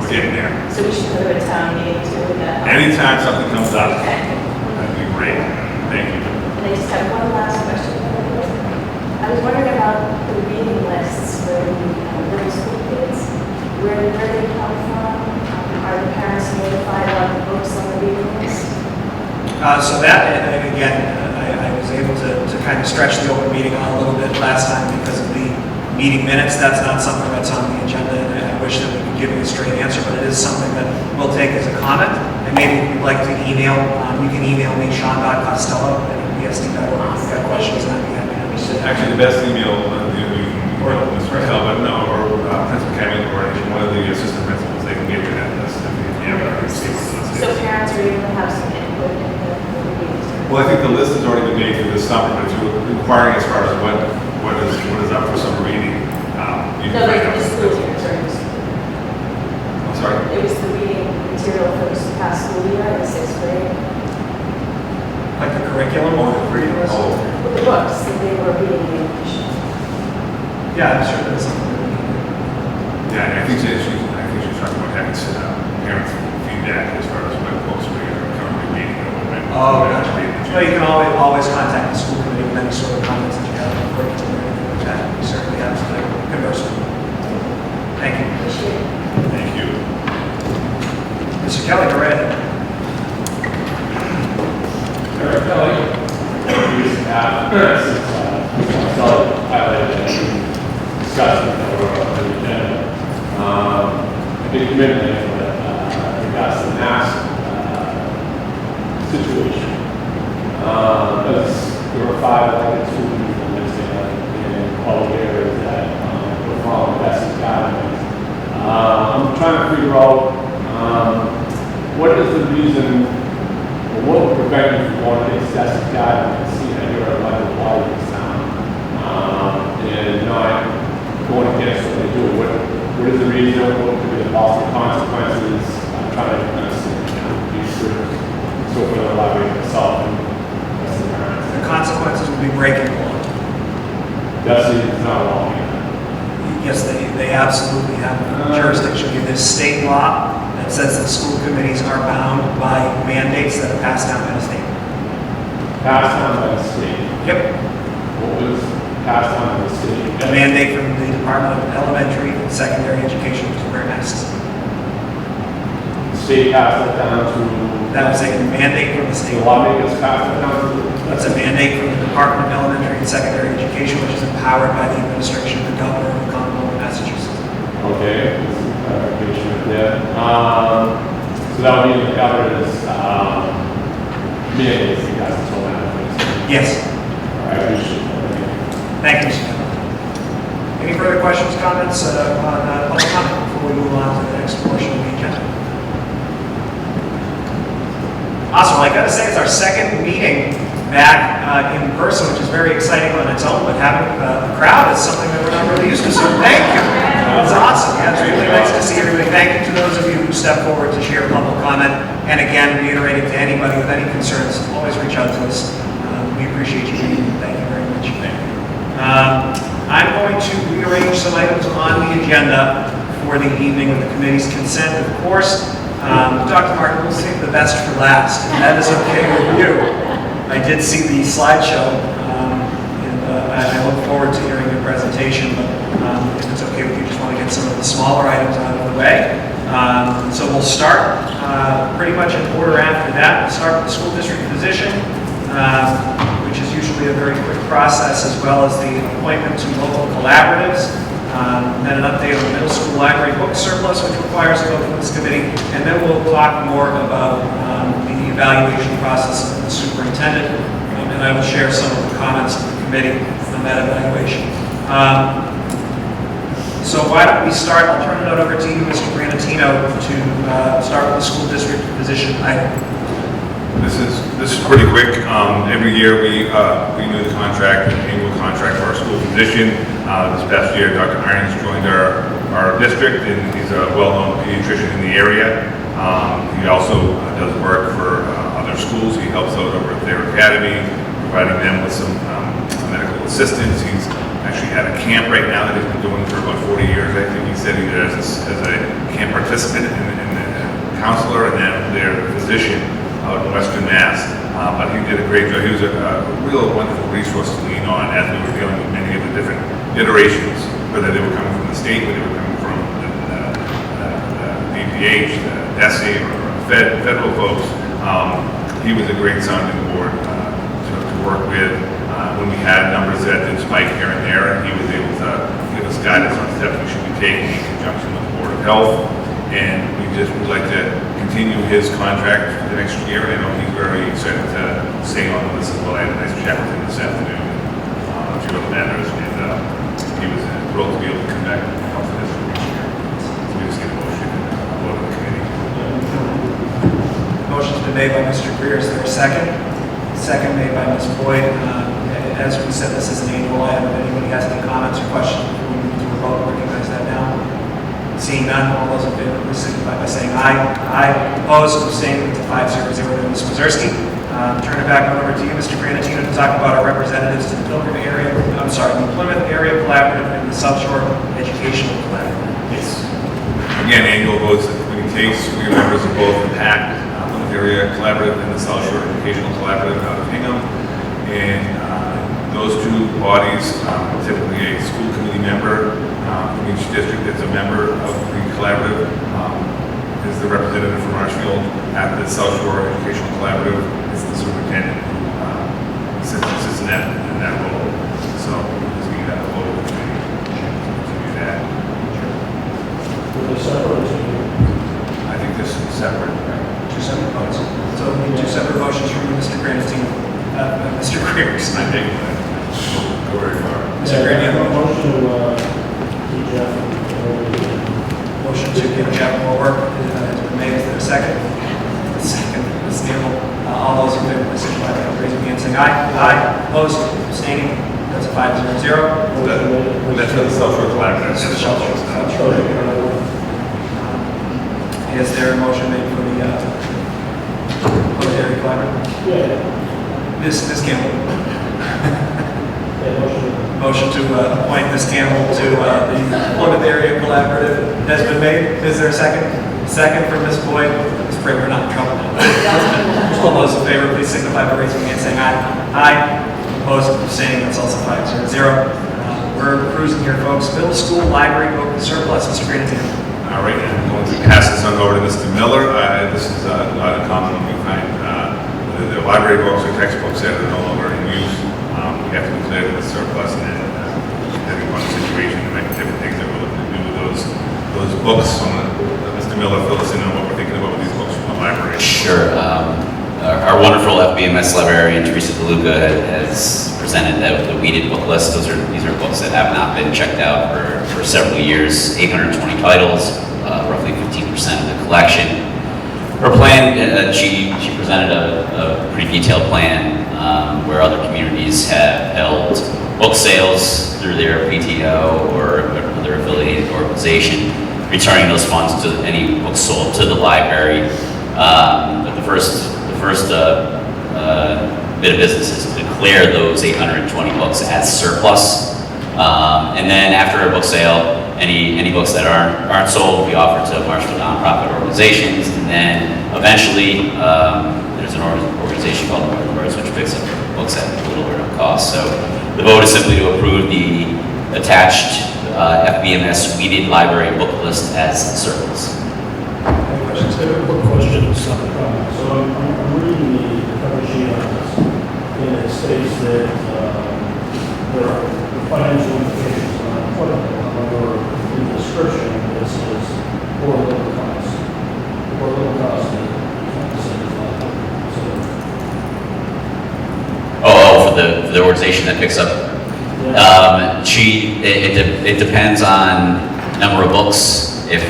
we're getting there. So we should go to a town meeting too with that. Anytime something comes up, Okay. that'd be great. Thank you. And I just have one last question. I was wondering about the reading lists for the middle school kids, where they come from. Are the parents notified about the books on the reading list? So that, and again, I was able to kind of stretched the open meeting on a little bit last time because of the meeting minutes. That's not something that's on the agenda, and I wish that we could give you a straight answer, but it is something that we'll take as a comment. And maybe if you'd like to email, you can email me, Sean.Costello@bsd.org. If you've got questions, and I'd be happy to answer. Actually, the best email, or Mr. Martell, but no, or Principal Cameron, or one of the assistant principals, they can give you that list. If you have a So parents are able to have some input in the meetings. Well, I think the list has already been made for this summer, but you're inquiring as far as what is up for summer reading. You No, can like find out. the school year, sorry. I'm sorry. It was the reading material for this past school year in the 6th grade. Like the curriculum or the reading list? Oh, With the books that they were reading in English. Yeah, I'm sure that's something that we can do. yeah, I think she's talking about having parents feedback as far as what books we are currently reading. Oh, gotcha. Well, you can always contact the school committee with any sort of comments that you have, or anything like that. We certainly have to converse with them. Thank you. Appreciate it. Thank you. Mr. Kelly, go right ahead. Eric Kelly, used to have, since Marcel highlighted and discussed it over the agenda. I did commit to it, but regards to the mask situation. Because there were 5 elected school people in all areas that were following best guidelines. I'm trying to figure out what is the reason, or what would prevent you from going to excessive guidelines, see that you're a level body in town, and not going against what they do. What is the reason? What could be the possible consequences? I'm trying to understand, be sure. So for the library itself and that's the parents. The consequences would be breaking the law. That's it's not law. Yes, they absolutely have jurisdiction. There's state law that says that school committees are bound by mandates that are passed down by the state. Passed on by the state. Yep. What was passed on by the state? A mandate from the Department of Elementary and Secondary Education to wear masks. The state passed it down to. That was a mandate from the state. The lawmakers passed it down to. That's a mandate from the Department of Elementary and Secondary Education, which is empowered by the administration of the governor of the Commonwealth of Massachusetts. Okay, this is clarification right there. So that would be the governor's mandates, you guys told that. Yes. All right, I appreciate it. Thank you, Mr. Chairman. Any further questions, comments on public comment before we move on to the next portion of the agenda? Awesome. Well, I got to say, it's our second meeting back in person, which is very exciting on its own, but having a crowd is something that we're not really used to, so thank you. It's awesome. Yeah, it's really nice to see everybody. Thank you to those of you who stepped forward to share public comment. And again, reiterating to anybody with any concerns, always reach out to us. We appreciate you being here. Thank you very much. I'm going to rearrange some items on the agenda for the evening with the committee's consent. Of course, Dr. Martin, we'll save the best for last. And that is okay with you. I did see the slideshow, and I look forward to hearing your presentation, but if it's okay with you, just want to get some of the smaller items out of the way. So we'll start pretty much in order after that. We'll start with the school district position, which is usually a very quick process, as well as the appointment to local collaboratives, then an update on the middle school library book surplus, which requires a vote from this committee, and then we'll talk more about the evaluation process of the superintendent, and I will share some of the comments of the committee on that evaluation. So why don't we start? I'll turn it over to you, Mr. Granatino, to start with the school district position item. This is pretty quick. Every year we renew the contract, an annual contract for our school position. This past year, Dr. Irons joined our district, and he's a well-known pediatrician in the area. He also does work for other schools. He helps out over at their academy, providing them with some medical assistance. He's actually at a camp right now that he's been doing for about 40 years. I think he said he does as a camp participant and a counselor, and then their physician out in Western Mass. But he did a great job. He was a real wonderful resource to lean on as we were dealing with many of the different iterations, whether they were coming from the state, whether they were coming from the DPH, the DESE, or federal folks. He was a great sounding board to work with. When we had numbers that did spike here and there, and he was able to give us guidance on steps we should be taking in conjunction with the Board of Health. And we just would like to continue his contract for the next year. I know he's very excited to stay on with us as well. I had a nice chat with him this afternoon on a few other matters, and he was thrilled to be able to come back and help for this next year. So we just get a motion and vote on the committee. Motion's been made by Mr. Greer. Is there a second? Second made by Ms. Boyd. As we said, this is an annual item. If anybody has any comments or questions before we move to a vote, recognize that now. Seeing none, all those in favor, please signify by saying aye. Aye. Opposed, abstaining, to 5-0 to Ms. Wazirski. Turn it back over to you, Mr. Granatino, to talk about our representatives to the Plymouth Area Collaborative and the South Shore Educational Collaborative. Yes. Again, annual votes that the committee takes. We are members of both the PAC, Plymouth Area Collaborative, and the South Shore Educational Collaborative out of Hingham. And those two bodies, typically a school committee member from each district that's a member of the collaborative, is the representative from Marshfield. At the South Shore Educational Collaborative is the superintendent who sits in that role. So just need that vote of the committee to do that. Were they separate or together? I think this is separate. Two separate votes. So we need two separate motions from Mr. Granatino. Mr. Greer, I think go very far. Mr. Granatino. Motion to keep Jeff over. Motion to give Jeff more work has been made. Is there a second? Second, Ms. Campbell. All those in favor, please signify by raising your hand, saying aye. Aye. Opposed? Abstaining? That's a 5-0. That's for the South Shore Collaborative. That's the South Shore Collaborative. Is there a motion made for the Area Collaborative? Yeah. Ms. Campbell. Yeah, Motion to appoint Ms. Campbell to the Plymouth Area Collaborative has been made. Is there a second? Second for Ms. Boyd. Ms. Pray we're not in trouble now. All those in favor, please signify by raising your hand, saying aye. Aye. Opposed, abstaining, that's also 5-0. We're cruising here, folks. Middle school library book surplus. Mr. Granatino. All right, and I'm going to pass this on over to Mr. Miller. This is not uncommon when we find the library books or textbooks that are no longer in use. We have to declare them as surplus, and then depending upon the situation, there might be different things that we're looking to do with those books. So Mr. Miller, fill us in on what we're thinking about with these books from the library. Sure. Our wonderful FBMS librarian, Teresa DeLuca, has presented the weeded book list. These are books that have not been checked out for several years. 820 titles, roughly 15% of the collection. Her plan, she presented a pretty detailed plan where other communities have held book sales through their PTO or other affiliated organization, returning those funds to any books sold to the library. But the first bit of business is to declare those 820 books as surplus. And then after a book sale, any books that aren't sold will be offered to Marshfield nonprofit organizations, and then eventually there's an organization called Northern Birds which picks up books at little or no cost. So the vote is simply to approve the attached FBMS weeded library book list as surplus. Any questions? Quick question, So I'm reading the cover sheet on this, and it states that there are financial implications on employment. However, in the description, it says or little cost. Or little cost is not. Oh, for the organization that picks up. It depends on number of books. If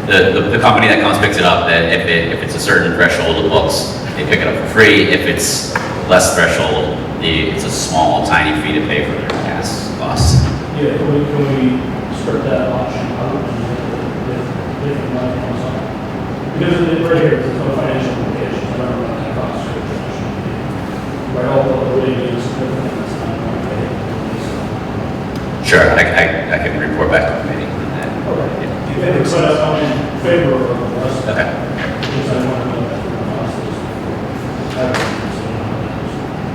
the company that comes picks it up, that if it's a certain threshold of books, they pick it up for free. If it's less threshold, it's a small, tiny fee to pay for their gas costs. Yeah, can we strip that option out if the money comes up? Because it's right here, there's no financial implications. I don't know what that costs. Right, all the way is significant, it's not going to pay. Sure, I can report back to the committee on that. Okay. Yeah. But I'm in favor of the rest. Okay. Because I want to know that the cost is.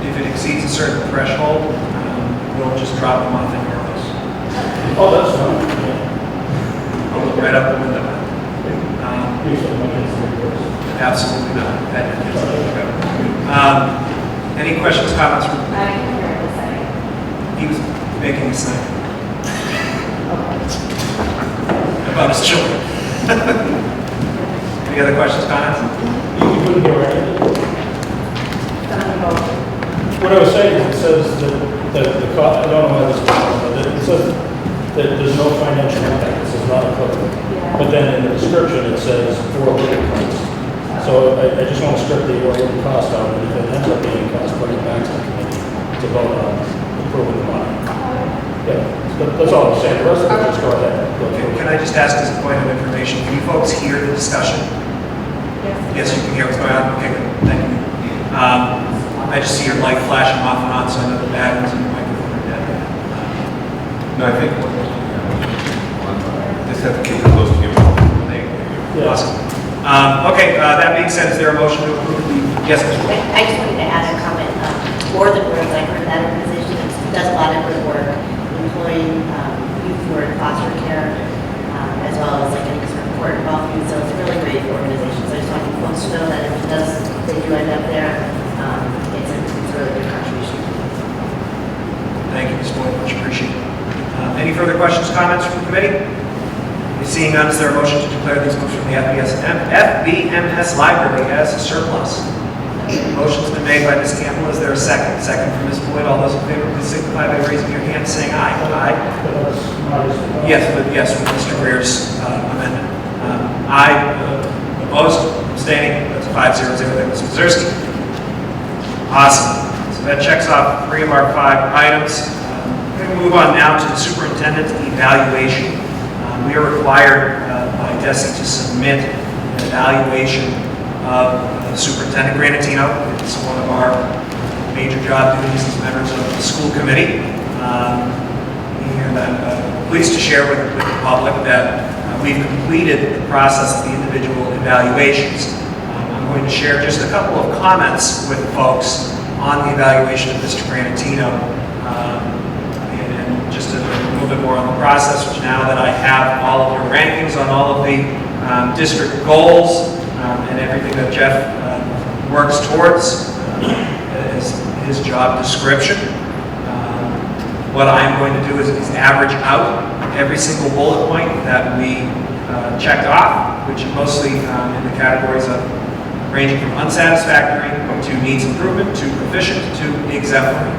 If it exceeds a certain threshold, we'll just drop them off in your house. Oh, that's fine. Yeah. I'll look right up the window. Usually my kids are reversed. Absolutely not. Any questions, comments from, I can hear it this second. he was making a sign about his children. Any other questions, comments? You couldn't hear anything. Someone vote. What I was saying is it says that the cost, I don't know why this is, but it says that there's no financial impact, this is not applicable. Yeah. But then in the description, it says for living costs. So I just want to strip the living cost out, and if it ends up being cost, bring it back to the committee to vote on approving the money. Yeah, that's all I'm saying, the rest of it, just go ahead. Go through. Can I just ask as a point of information, can you folks hear the discussion? Yes, you can hear what's going on? Okay, good, thank you. I just see your light flashing off and on, so I know the batteries in the microphone are dead. No, I think, just have to keep it close to you. Yeah. Awesome. Okay, that being said, is there a motion to approve the, yes, Mr. Wolf? I just wanted to add a comment. For the boards, I've heard that organization does a lot of good work employing youth who are in foster care, as well as like getting support involved youth. So it's a really great organization. So I just want folks to know that if it does, they do end up there, it's a really good contribution. Thank you, Ms. Boyd, much appreciated. Any further questions, comments from the committee? Seeing none, is there a motion to declare these books from the FBMS library as surplus? Motion's been made by Ms. Campbell. Is there a second? Second from Ms. Boyd. All those in favor, please signify by raising your hand, saying aye. Aye. Yes, with Mr. Greer's amendment. Aye. Opposed? Abstaining? That's 5-0. There, Ms. Mazursky. Awesome. So that checks off 3 of our 5 items. We're going to move on now to the superintendent's evaluation. We are required by DESE to submit an evaluation of Superintendent Granatino. It's one of our major job duties as members of the school committee. And I'm pleased to share with the public that we've completed the process of the individual evaluations. I'm going to share just a couple of comments with folks on the evaluation of Mr. Granatino. And just a little bit more on the process, which now that I have all of your rankings on all of the district goals and everything that Jeff works towards as his job description, what I'm going to do is average out every single bullet point that we checked off, which is mostly in the categories of ranging from unsatisfactory to needs improvement to proficient to exemplary.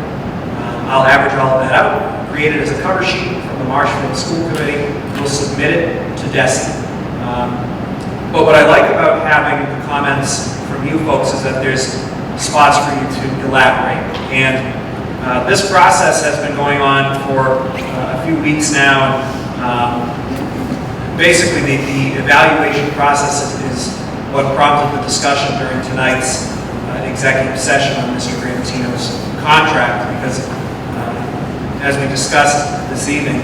I'll average all of that out, create it as a cover sheet from the Marshfield School Committee. We'll submit it to DESE. But what I like about having the comments from you folks is that there's spots for you to elaborate. And this process has been going on for a few weeks now. Basically, the evaluation process is what prompted the discussion during tonight's executive session on Mr. Granatino's contract, because as we discussed this evening,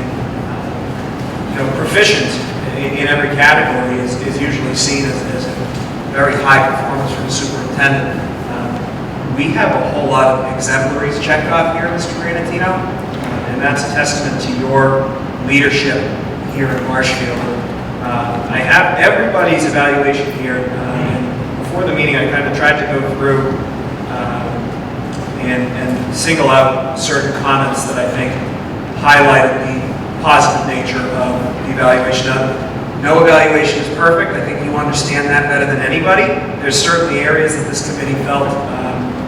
proficient in every category is usually seen as a very high performance from the superintendent. We have a whole lot of exemplaries checked off here, Mr. Granatino, and that's a testament to your leadership here in Marshfield. I have everybody's evaluation here, and before the meeting I kind of tried to go through and single out certain comments that I think highlighted the positive nature of the evaluation. No evaluation is perfect. I think you understand that better than anybody. There's certainly areas that this committee felt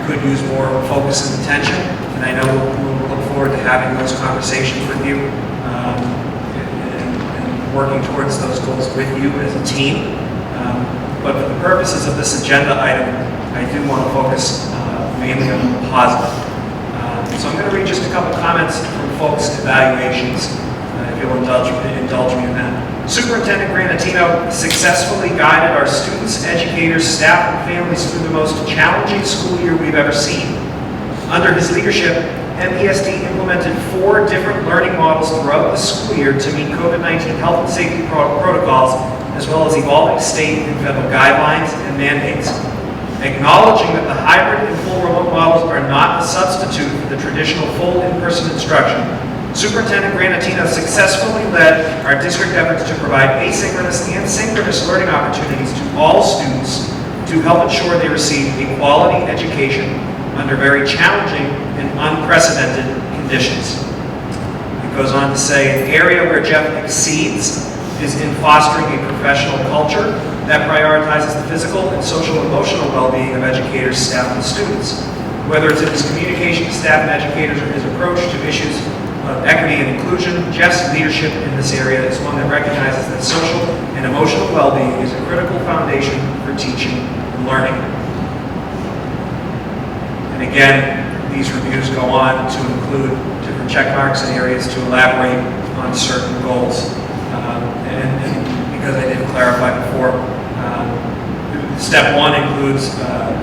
could use more focus and attention, and I know we'll look forward to having those conversations with you and working towards those goals with you as a team. But for the purposes of this agenda item, I do want to focus mainly on the positive. So I'm going to read just a couple comments from folks' evaluations, if you'll indulge me in that. Superintendent Granatino successfully guided our students, educators, staff, and families through the most challenging school year we've ever seen. Under his leadership, MESD implemented 4 different learning models throughout the school year to meet COVID-19 health and safety protocols, as well as evolving state and federal guidelines and mandates. Acknowledging that the hybrid and full remote models are not a substitute for the traditional full in-person instruction, Superintendent Granatino successfully led our district efforts to provide asynchronous and synchronous learning opportunities to all students to help ensure they receive a quality education under very challenging and unprecedented conditions. It goes on to say, an area where Jeff exceeds is in fostering a professional culture that prioritizes the physical and social emotional well-being of educators, staff, and students. Whether it's in his communication to staff and educators or his approach to issues of equity and inclusion, Jeff's leadership in this area is one that recognizes that social and emotional well-being is a critical foundation for teaching and learning. And again, these reviews go on to include different check marks and areas to elaborate on certain goals. And because I didn't clarify before, step 1 includes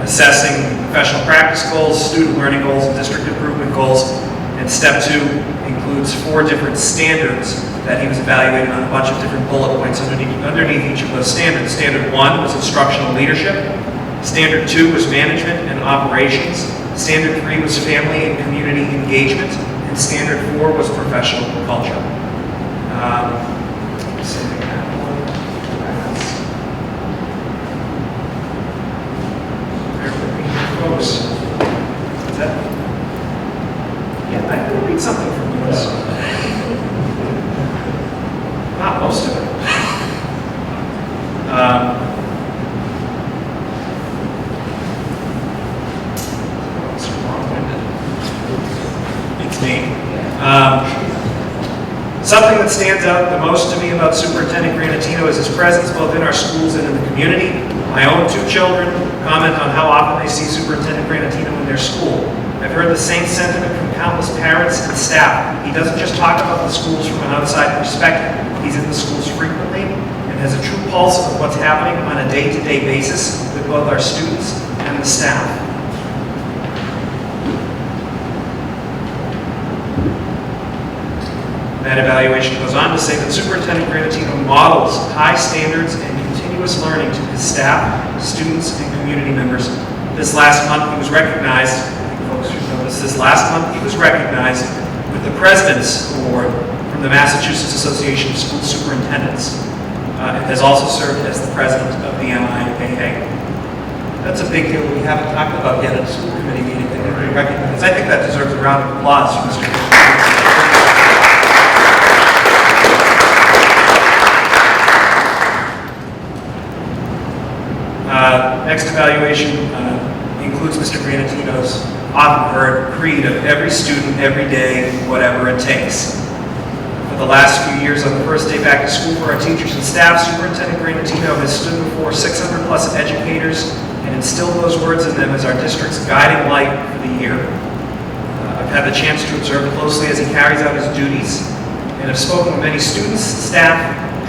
assessing professional practice goals, student learning goals, and district improvement goals. And step 2 includes 4 different standards that he was evaluating on a bunch of different bullet points underneath each of those standards. Standard 1 was instructional leadership. Standard 2 was management and operations. Standard 3 was family and community engagement. And standard 4 was professional culture. Saving that one. Bear with me, folks. Is that? Yeah, I can read something from yours. Not most of it. It's me. Something that stands out the most to me about Superintendent Granatino is his presence both in our schools and in the community. My own 2 children comment on how often they see Superintendent Granatino in their school. I've heard the same sentiment from countless parents and staff. He doesn't just talk about the schools from an outside perspective. He's in the schools frequently and has a true pulse of what's happening on a day-to-day basis with both our students and the staff. That evaluation goes on to say that Superintendent Granatino models high standards and continuous learning to his staff, students, and community members. This last month he was recognized, I think folks should know this last month he was recognized with the President's Award from the Massachusetts Association of School Superintendents. And has also served as the president of the MIAA. That's a big deal we haven't talked about yet at the school committee meeting that we recognize. I think that deserves a round of applause from Mr. Next evaluation includes Mr. Granatino's often heard creed of every student, every day, whatever it takes. For the last few years on the first day back to school for our teachers and staff, Superintendent Granatino has stood before 600 plus educators and instilled those words in them as our district's guiding light for the year. I've had the chance to observe closely as he carries out his duties and have spoken with many students, staff,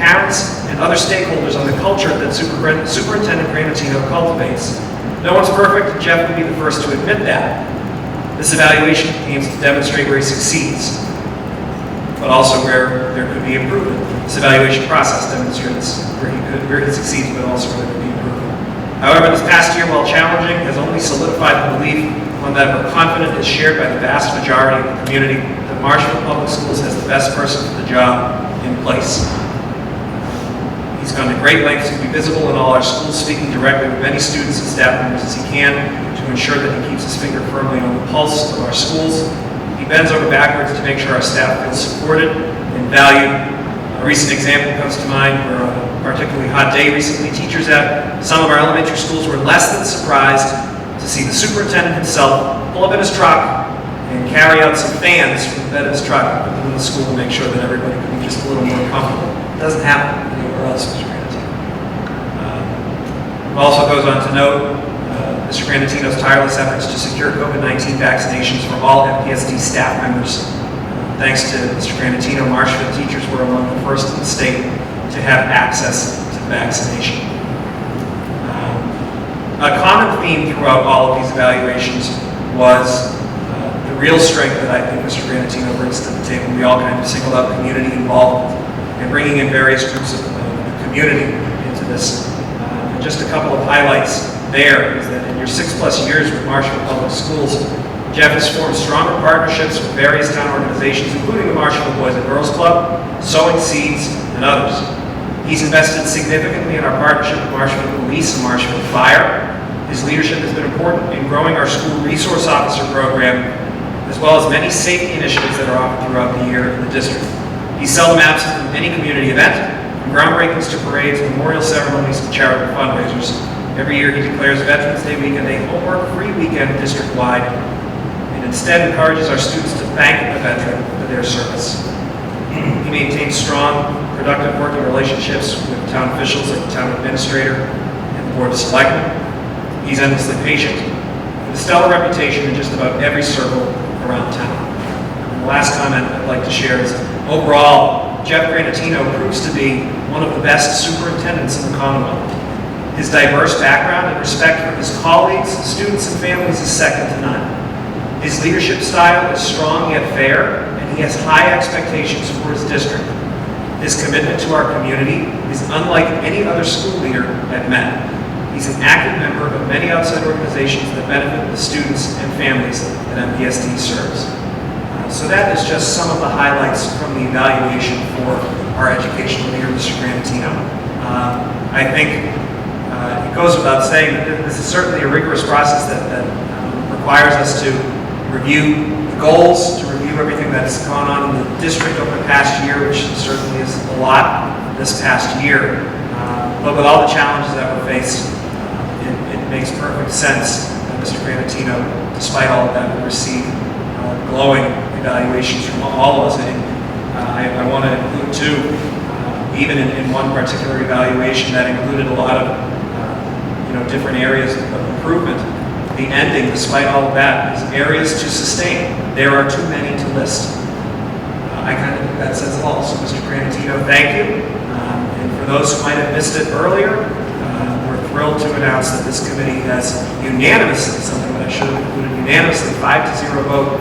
parents, and other stakeholders on the culture that Superintendent Granatino cultivates. No one's perfect, and Jeff would be the first to admit that. This evaluation aims to demonstrate where he succeeds, but also where there could be improvement. This evaluation process demonstrates where he succeeds, but also where there could be improvement. However, this past year, while challenging, has only solidified the belief, one that we're confident is shared by the vast majority of the community, that Marshfield Public Schools has the best person for the job in place. He's gone to great lengths to be visible in all our schools, speaking directly with many students and staff members as he can to ensure that he keeps his finger firmly on the pulse of our schools. He bends over backwards to make sure our staff feels supported and valued. A recent example comes to mind where on a particularly hot day recently, teachers at some of our elementary schools were less than surprised to see the superintendent himself pull up in his truck and carry out some fans from the bed of his truck and put them in the school to make sure that everybody could be just a little more comfortable. It doesn't happen anywhere else, Mr. Granatino. It also goes on to note Mr. Granatino's tireless efforts to secure COVID-19 vaccinations for all MPSD staff members. Thanks to Mr. Granatino, Marshfield teachers were among the first in the state to have access to vaccination. A common theme throughout all of these evaluations was the real strength that I think Mr. Granatino brings to the table. We all kind of singled out community involvement and bringing in various groups of the community into this. And just a couple of highlights there is that in your 6+ years with Marshfield Public Schools, Jeff has formed stronger partnerships with various town organizations, including the Marshfield Boys and Girls Club, Sowing Seeds, and others. He's invested significantly in our partnership with Marshfield Police and Marshfield Fire, His leadership has been important in growing our school resource officer program, as well as many safety initiatives that are offered throughout the year in the district. He's seldom absent from any community event, from groundbreakings to parades, memorial ceremonies to charitable fundraisers. Every year he declares Veterans Day weekend a homework-free weekend district-wide, and instead encourages our students to thank the veteran for their service. He maintains strong, productive working relationships with town officials like the town administrator and the board of selectmen. He's endlessly patient, with a stellar reputation in just about every circle around town. And the last comment I'd like to share is, overall, Jeff Granatino proves to be one of the best superintendents in the Commonwealth. His diverse background and respect for his colleagues, students, and families is second to none. His leadership style is strong yet fair, and he has high expectations for his district. His commitment to our community is unlike any other school leader I've met. He's an active member of many outside organizations that benefit the students and families that MPSD serves. So that is just some of the highlights from the evaluation for our educational leader, Mr. Granatino. I think it goes without saying that this is certainly a rigorous process that requires us to review the goals, to review everything that's gone on in the district over the past year, which certainly is a lot this past year. But with all the challenges that we're faced, it makes perfect sense that Mr. Granatino, despite all of that, will receive glowing evaluations from all of us. And I want to include too, even in one particular evaluation that included a lot of different areas of improvement. The ending, despite all of that, is areas to sustain. There are too many to list. I kind of think that says it all. So, Mr. Granatino, thank you. And for those who might have missed it earlier, we're thrilled to announce that this committee has unanimously, something that I should have included, unanimously, 5-0 vote,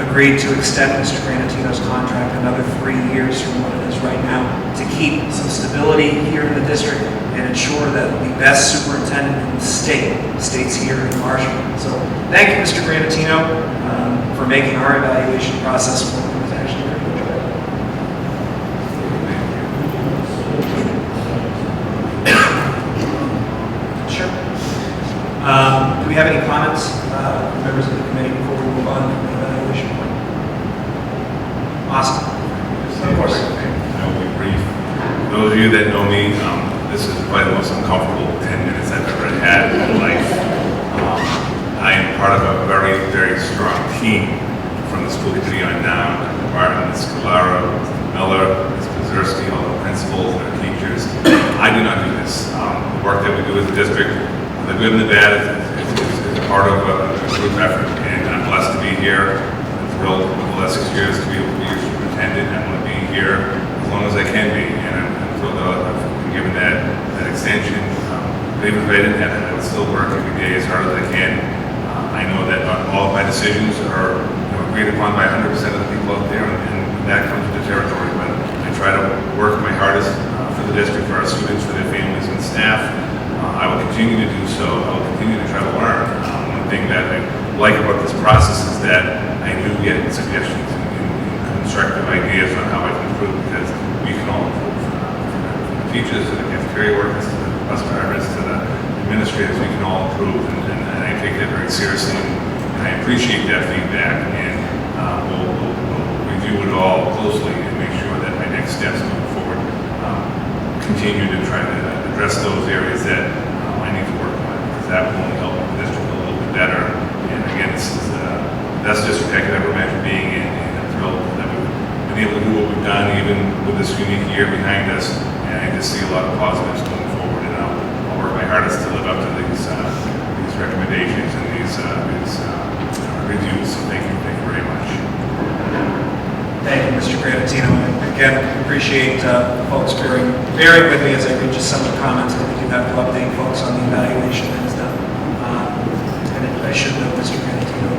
agreed to extend Mr. Granatino's contract another 3 years from what it is right now to keep some stability here in the district and ensure that the best superintendent in the state stays here in Marshall. So thank you, Mr. Granatino, for making our evaluation process work. It was actually very enjoyable. Sure. Do we have any comments, members of the committee, before we move on to the evaluation point? Awesome. Of course. I will be brief. For those of you that know me, this is probably the most uncomfortable 10 minutes I've ever had in my life. I am part of a very, very strong team from the school committee on down. Martin, Ms. Calaro, Mr. Miller, Ms. Pazurski, all the principals and the teachers. I do not do this. The work that we do as a district, the good and the bad, is part of a group effort. And I'm blessed to be here. I'm thrilled over the last 6 years to be able to be your superintendent. I want to be here as long as I can be. And I'm thrilled that I've been given that extension. Even if I didn't have it, I would still work every day as hard as I can. I know that all of my decisions are agreed upon by 100% of the people out there, and that comes with the territory. But I try to work my hardest for the district, for our students, for their families and staff. I will continue to do so. I will continue to try to learn. One thing that I like about this process is that I do get suggestions and constructive ideas on how I can improve, because we can all improve. From the teachers to the cafeteria workers to the bus drivers to the administrators, we can all improve, and I take that very seriously, and I appreciate that feedback, and we'll review it all closely and make sure that my next steps moving forward continue to try to address those areas that I need to work on, because that will only help the district a little bit better. And again, this is the best district I could ever imagine being in, and I'm thrilled that we've been able to do what we've done, even with this unique year behind us, and I just see a lot of positives going forward, and I'll work my hardest to live up to these recommendations and these reviews. So thank you very much. Thank you, Mr. Granatino. And again, appreciate folks bearing with me as I read just some of the comments, but we do have to update folks on the evaluation that is done. And I should note, Mr. Granatino,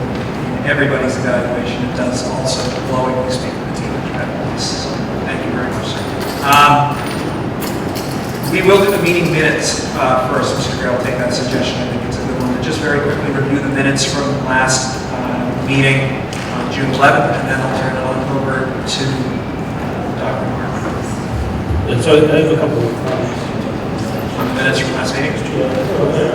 in everybody's evaluation, it does also glowingly speak to the team that you have in place. So thank you very much, sir. We will do the meeting minutes first. Mr. Gray will take that suggestion. I think it's a good one. Just very quickly review the minutes from last meeting on June 11th, and then I'll turn it on over to Dr. Martin. And so I have a couple of comments. on the minutes from last meeting. Yeah, I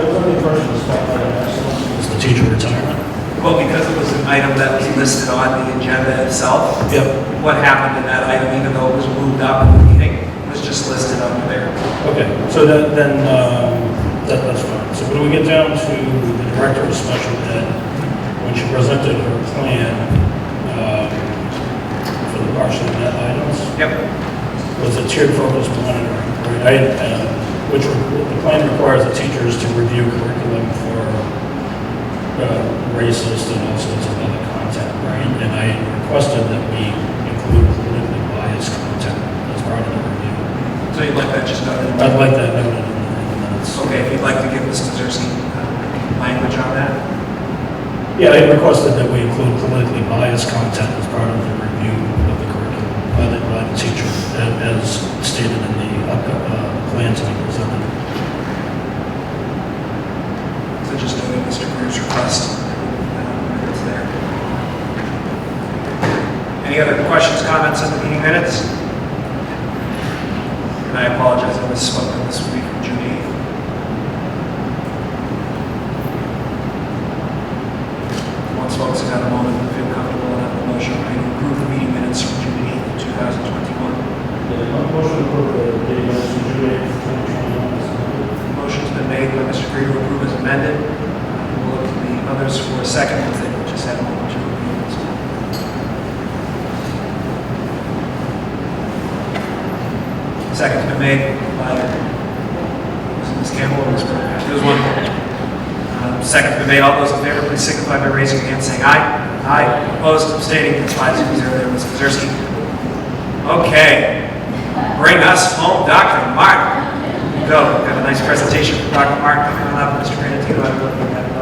was under the impression the spotlight on excellence. It's the teacher retirement. Well, because it was an item that was listed on the agenda itself, Yep. what happened in that item, even though it was moved up in the meeting, was just listed under there. Okay, so that's fine. So when we get down to the director of special ed, when she presented her plan for the partially met items, Yep. was a tiered focus monitoring, right? Which the plan requires the teachers to review curriculum for racist and all sorts of other content, right? And I requested that we include politically biased content as part of the review. So you'd like that just noted? I'd like that noted in the minutes. Okay, if you'd like to give Ms. Kazerski language on that. Yeah, I requested that we include politically biased content as part of the review of the curriculum by the teacher, as stated in the plan to be presented. So just noting Mr. Greer's request. It's there. Any other questions, comments on the meeting minutes? And I apologize, I misspoke on this week from June 8th. Once folks have had a moment to feel comfortable and have a motion to approve the meeting minutes from June 8th, 2021. Motion to approve the meeting minutes from June 8th, 2021. Motion's been made by Mr. Greer to approve as amended. We'll look to the others for a second, because they just had a moment to review this. Second's been made by, was it Ms. Campbell or Ms. Burke? There was one. Second's been made. All those in favor, please signify by raising your hand, saying aye. Aye. Opposed, abstaining, it's 5-0 there, Ms. Kazerski. Okay. Bring us home, Dr. Martin. Go. We've got a nice presentation from Dr. Martin coming on up. Mr. Granatino, I don't know if you have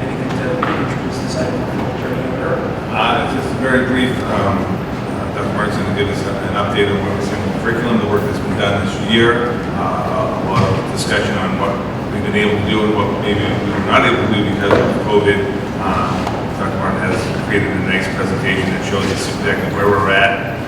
anything to introduce this item. It's just very brief. Dr. Mark's going to give us an update on what we're seeing with curriculum, the work that's been done this year, a lot of discussion on what we've been able to do and what maybe we were not able to do because of COVID. Dr. Martin has created a nice presentation that shows us exactly where we're at,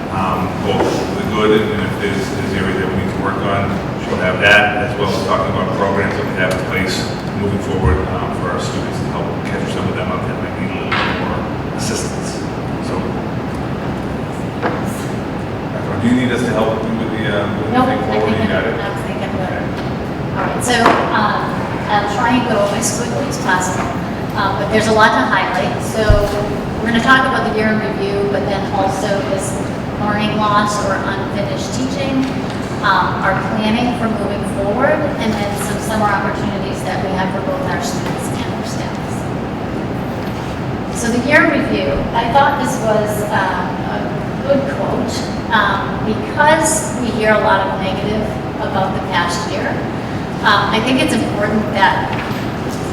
both the good and if there's areas that we need to work on. She'll have that, as well as talking about programs that we have in place moving forward for our students to help catch some of them up that might need a little bit more assistance. So, do you need us to help you with the Nope, thing forward? You got it. I was thinking about it. All right, so I'll try and go as quickly as possible, but there's a lot to highlight. So we're going to talk about the year in review, but then also this learning loss or unfinished teaching, our planning for moving forward, and then some summer opportunities that we have for both our students and our staff. So the year in review, I thought this was a good quote because we hear a lot of negative about the past year. I think it's important that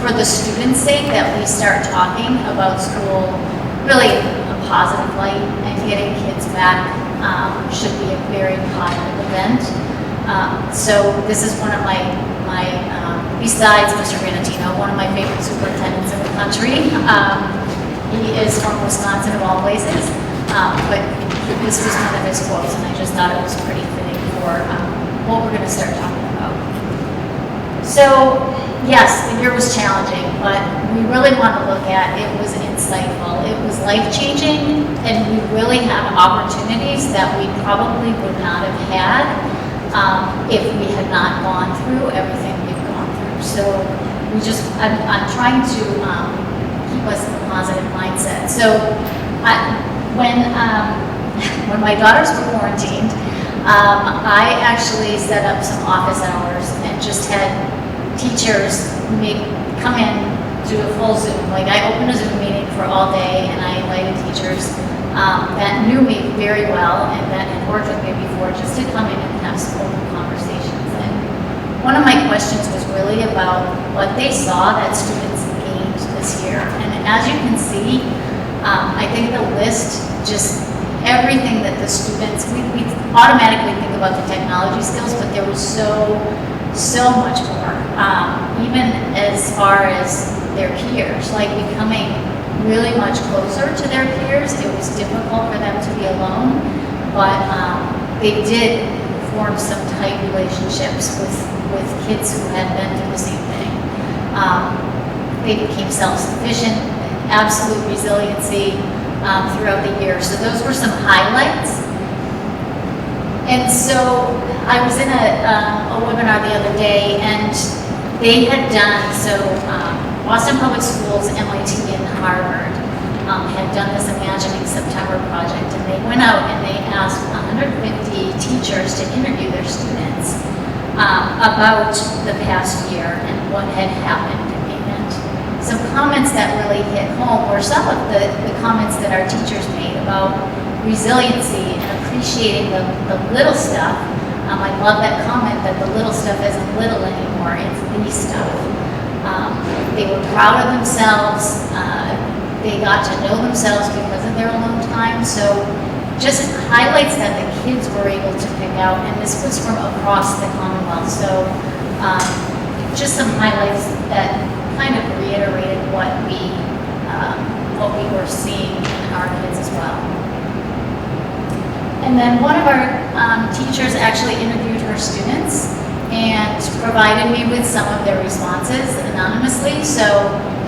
for the students' sake that we start talking about school really in a positive light, and getting kids back should be a very positive event. So this is one of my besides Mr. Granatino, one of my favorite superintendents in the country. He is from Wisconsin of all places, but this was one of his quotes, and I just thought it was pretty fitting for what we're going to start talking about. So, yes, the year was challenging, but we really want to look at it was insightful. It was life-changing, and we really have opportunities that we probably would not have had if we had not gone through everything we've gone through. So I'm trying to keep us in a positive mindset. So when my daughters were quarantined, I actually set up some office hours and just had teachers come in to a full Zoom. Like I opened a Zoom meeting for all day, and I invited teachers that knew me very well and that had worked with me before just to come in and have some open conversations. And one of my questions was really about what they saw that students gained this year. And as you can see, I think the list, just everything that the students, we automatically think about the technology skills, but there was so much more. Even as far as their peers, like becoming really much closer to their peers. It was difficult for them to be alone, but they did form some tight relationships with with kids who had been through the same thing. They became self-sufficient, absolute resiliency throughout the year. So those were some highlights. And so I was in a webinar the other day, and they had done, Boston Public Schools, MIT, and Harvard had done this Imagining September project, and they went out and they asked 150 teachers to interview their students about the past year and what had happened. And some comments that really hit home were some of the comments that our teachers made about resiliency and appreciating the little stuff. I love that comment that the little stuff isn't little anymore, it's the stuff. They were proud of themselves. They got to know themselves because of their alone time. So just highlights that the kids were able to pick out, and this was from across the Commonwealth. So just some highlights that kind of reiterated what we were seeing in our kids as well. And then one of our teachers actually interviewed her students and provided me with some of their responses anonymously. So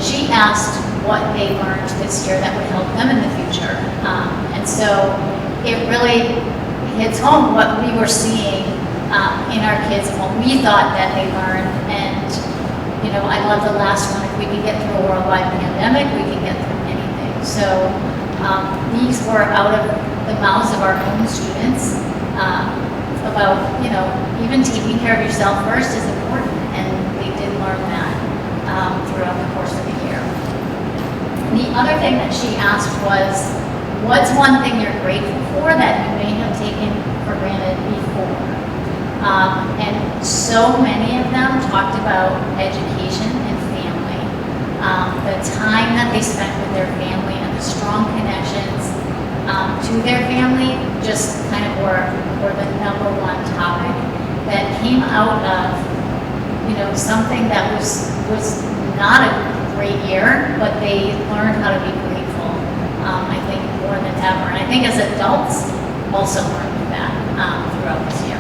she asked what they learned this year that would help them in the future. And so it really hits home what we were seeing in our kids and what we thought that they learned. And, you know, I love the last one. If we can get through a worldwide pandemic, we can get through anything. So these were out of the mouths of our own students about, you know, even taking care of yourself first is important, and they did learn that throughout the course of the year. And the other thing that she asked was, what's one thing you're grateful for that you may have taken for granted before? And so many of them talked about education and family, the time that they spent with their family and the strong connections to their family just kind of were the number one topic that came out of, you know, something that was not a great year, but they learned how to be grateful, I think, more than ever. And I think as adults also learned that throughout this year.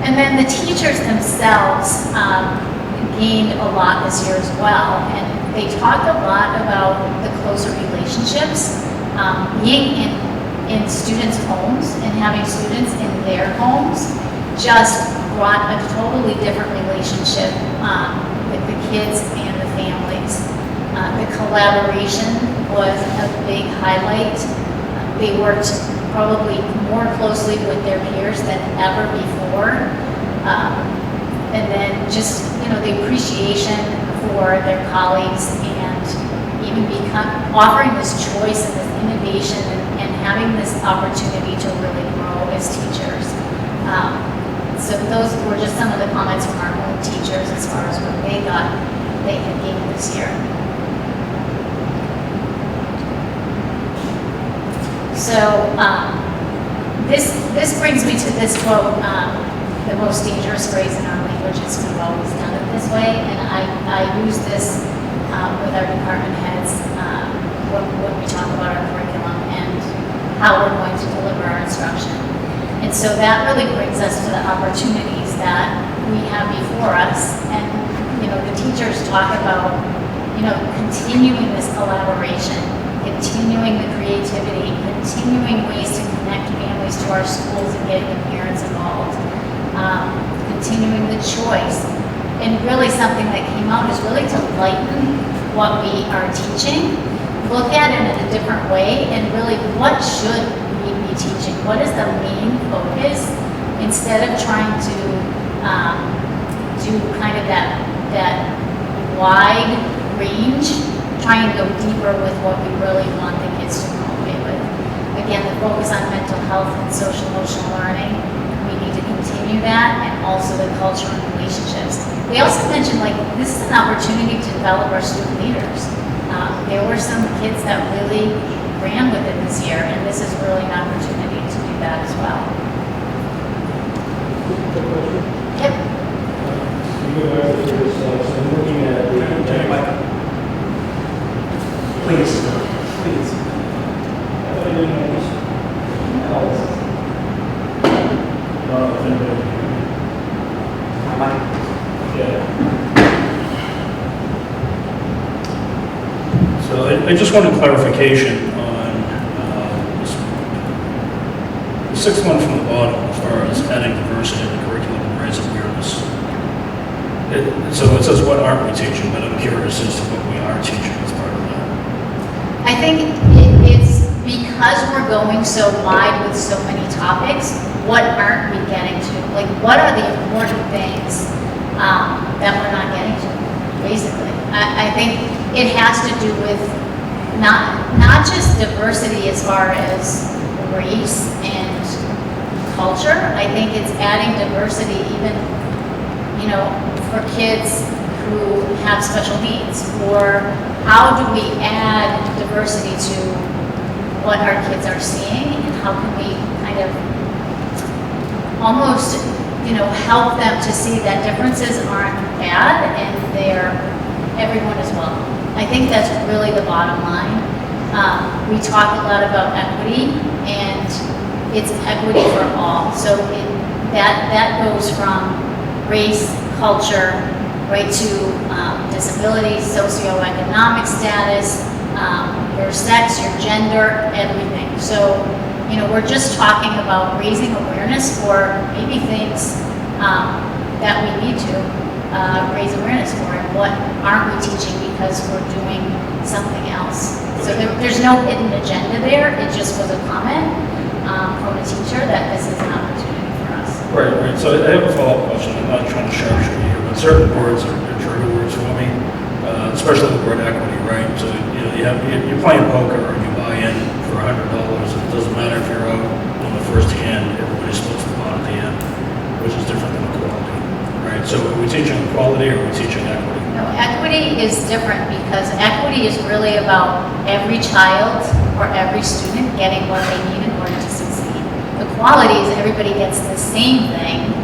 And then the teachers themselves gained a lot this year as well. And they talked a lot about the closer relationships, being in students' homes and having students in their homes just brought a totally different relationship with the kids and the families. The collaboration was a big highlight. They worked probably more closely with their peers than ever before. And then just, you know, the appreciation for their colleagues and even offering this choice and this innovation and having this opportunity to really grow as teachers. So those were just some of the comments from our own teachers as far as what they thought they had gained this year. So this brings me to this quote, the most dangerous phrase in our language is we've always done it this way, and I use this with our department heads when we talk about our curriculum and how we're going to deliver our instruction. And so that really brings us to the opportunities that we have before us. And, you know, the teachers talk about, you know, continuing this collaboration, continuing the creativity, continuing ways to connect families to our schools and getting the parents involved, continuing the choice. And really something that came out is really to lighten what we are teaching, look at it in a different way, and really what should we be teaching? What is the main focus? Instead of trying to do kind of that wide range, try and go deeper with what we really want the kids to come away with. Again, the focus on mental health and social emotional learning, we need to continue that, and also the culture and relationships. We also mentioned, like, this is an opportunity to develop our student leaders. There were some kids that really ran with it this year, and this is really an opportunity to do that as well. Yep. You go back to this, so I'm looking at the. Please, please. I didn't know this. If anybody- I just wanted clarification on the sixth one from the bottom, as far as adding diversity in the curriculum and raise awareness. So it says, what aren't we teaching? But I'm curious as to what we are teaching as part of that. I think it's because we're going so wide with so many topics, what aren't we getting to? Like, what are the important things that we're not getting to, basically? I think it has to do with not just diversity as far as race and culture. I think it's adding diversity even, for kids who have special needs, or how do we add diversity to what our kids are seeing, and how can we kind of almost, help them to see that differences aren't bad and they're everyone as well. I think that's really the bottom line. We talk a lot about equity, and it's equity for all. So that goes from race, culture, right to disability, socioeconomic status, your sex, your gender, everything. So, we're just talking about raising awareness for maybe things that we need to raise awareness for, and what aren't we teaching because we're doing something else. So there's no hidden agenda there. It just was a comment from a teacher that this is an opportunity for us. Right. So I have a follow-up question. I'm not trying to sharpshoot you here, but certain words are trigger words for me, especially the word equity, right? So, you're playing poker and you buy in for $100. It doesn't matter if you're out on the first hand, everybody splits the pot at the end, which is different than equality, right? So are we teaching equality or are we teaching equity? No, equity is different because equity is really about every child or every student getting what they need in order to succeed. Equality is everybody gets the same thing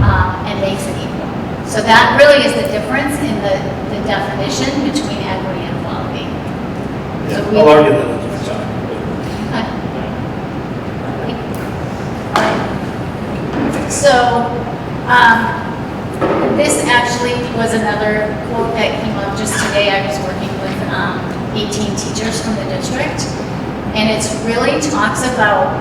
and makes it equal. So that really is the difference in the definition between equity and equality. So I'll argue that at a different time. So, this actually was another quote that came up just today. I was working with 18 teachers from the district, and it really talks about,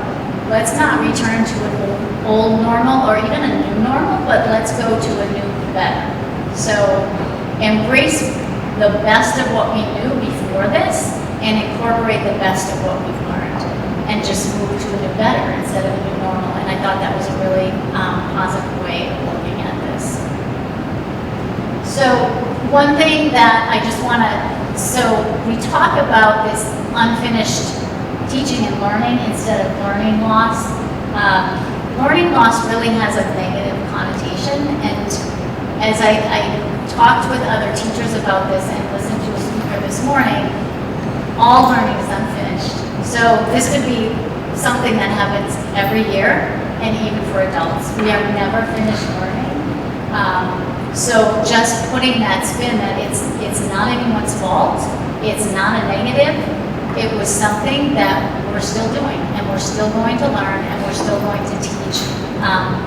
let's not return to an old normal or even a new normal, but let's go to a new better. So, embrace the best of what we knew before this, and incorporate the best of what we've learned, and just move to a new better instead of a new normal. And I thought that was a really positive way of looking at this. So one thing that I just want to, we talk about this unfinished teaching and learning instead of learning loss. Learning loss really has a negative connotation, and as I talked with other teachers about this and listened to a speaker this morning, all learning is unfinished. So this could be something that happens every year, and even for adults. We are never finished learning. So just putting that spin that it's not anyone's fault, it's not a negative, it was something that we're still doing, and we're still going to learn, and we're still going to teach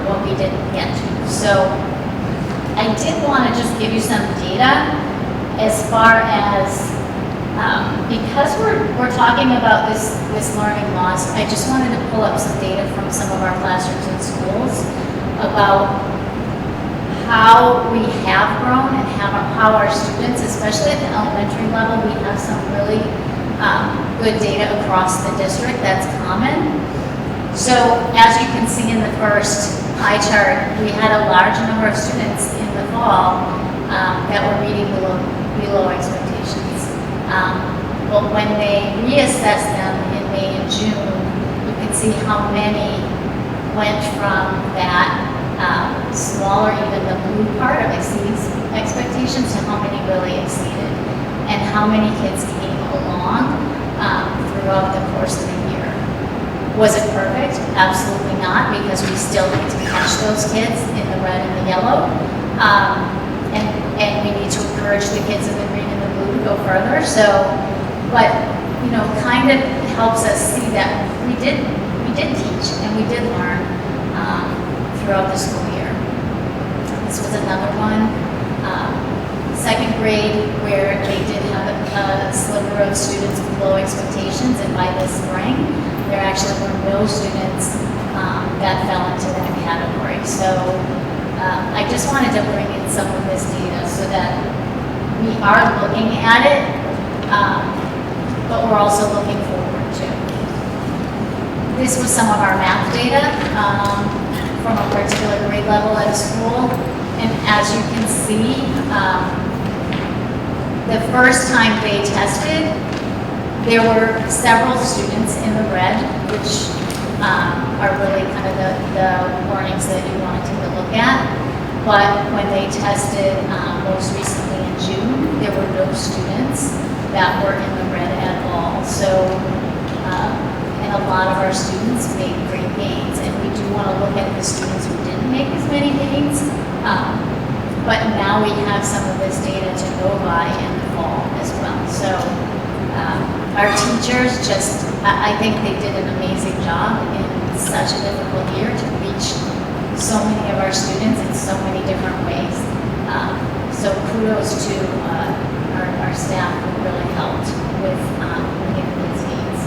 what we didn't get to. So I did want to just give you some data as far as because we're talking about this learning loss. I just wanted to pull up some data from some of our classrooms and schools about how we have grown and how our students, especially at the elementary level, we have some really good data across the district that's common. So as you can see in the first pie chart, we had a large number of students in the fall that were meeting below expectations. But when they reassessed them in May and June, you can see how many went from that smaller, even the blue part of exceeding expectations, to how many really exceeded, and how many kids came along throughout the course of the year. Was it perfect? Absolutely not, because we still need to catch those kids in the red and the yellow. And we need to encourage the kids in the green and the blue to go further. So, but, kind of helps us see that we did teach and we did learn throughout the school year. This was another one. second grade, where they did have a sliver of students below expectations, and by this spring, there actually were no students that fell into that category. So I just wanted to bring in some of this data so that we are looking at it, but we're also looking forward too. This was some of our math data from a particular grade level at a school. And as you can see, the first time they tested, there were several students in the red, which are really kind of the warnings that you want to take a look at. But when they tested most recently in June, there were no students that were in the red at all. So, and a lot of our students made great gains, and we do want to look at the students who didn't make as many gains. But now we have some of this data to go by in the fall as well. So our teachers I think they did an amazing job in such a difficult year to reach so many of our students in so many different ways. So kudos to our staff who really helped with making these gains.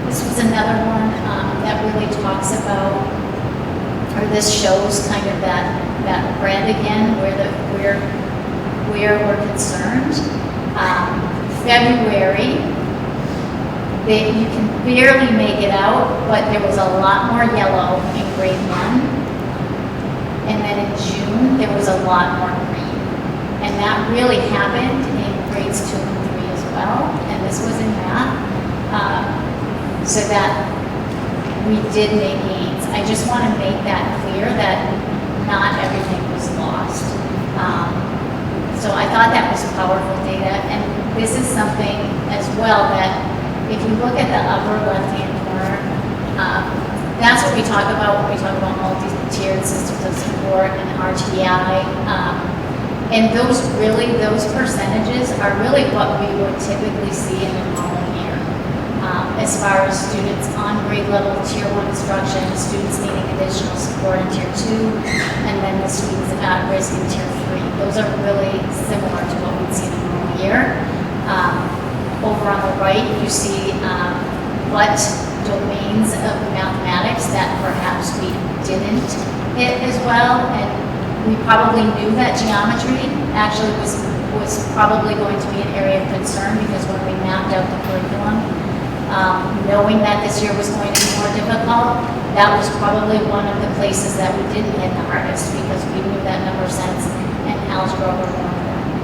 This was another one that really talks about, or this shows kind of that red again, where we're concerned. February, you can barely make it out, but there was a lot more yellow in grade 1. And then in June, there was a lot more green. And that really happened in grades 2 and 3 as well. And this was in math. So that we did make gains. I just want to make that clear that not everything was lost. So I thought that was powerful data. And this is something as well that if you look at the upper left-hand corner, that's what we talk about when we talk about multi-tiered systems of support and RTI. And those percentages are really what we would typically see in a normal year. As far as students on grade level tier 1 instruction, students needing additional support in tier 2, and then the students at risk in tier 3. Those are really similar to what we'd see in a normal year. Over on the right, you see what domains of mathematics that perhaps we didn't hit as well. And we probably knew that geometry actually was probably going to be an area of concern, because when we mapped out the curriculum, knowing that this year was going to be more difficult, that was probably one of the places that we didn't hit the hardest, because we knew that number sense and algebra were more important.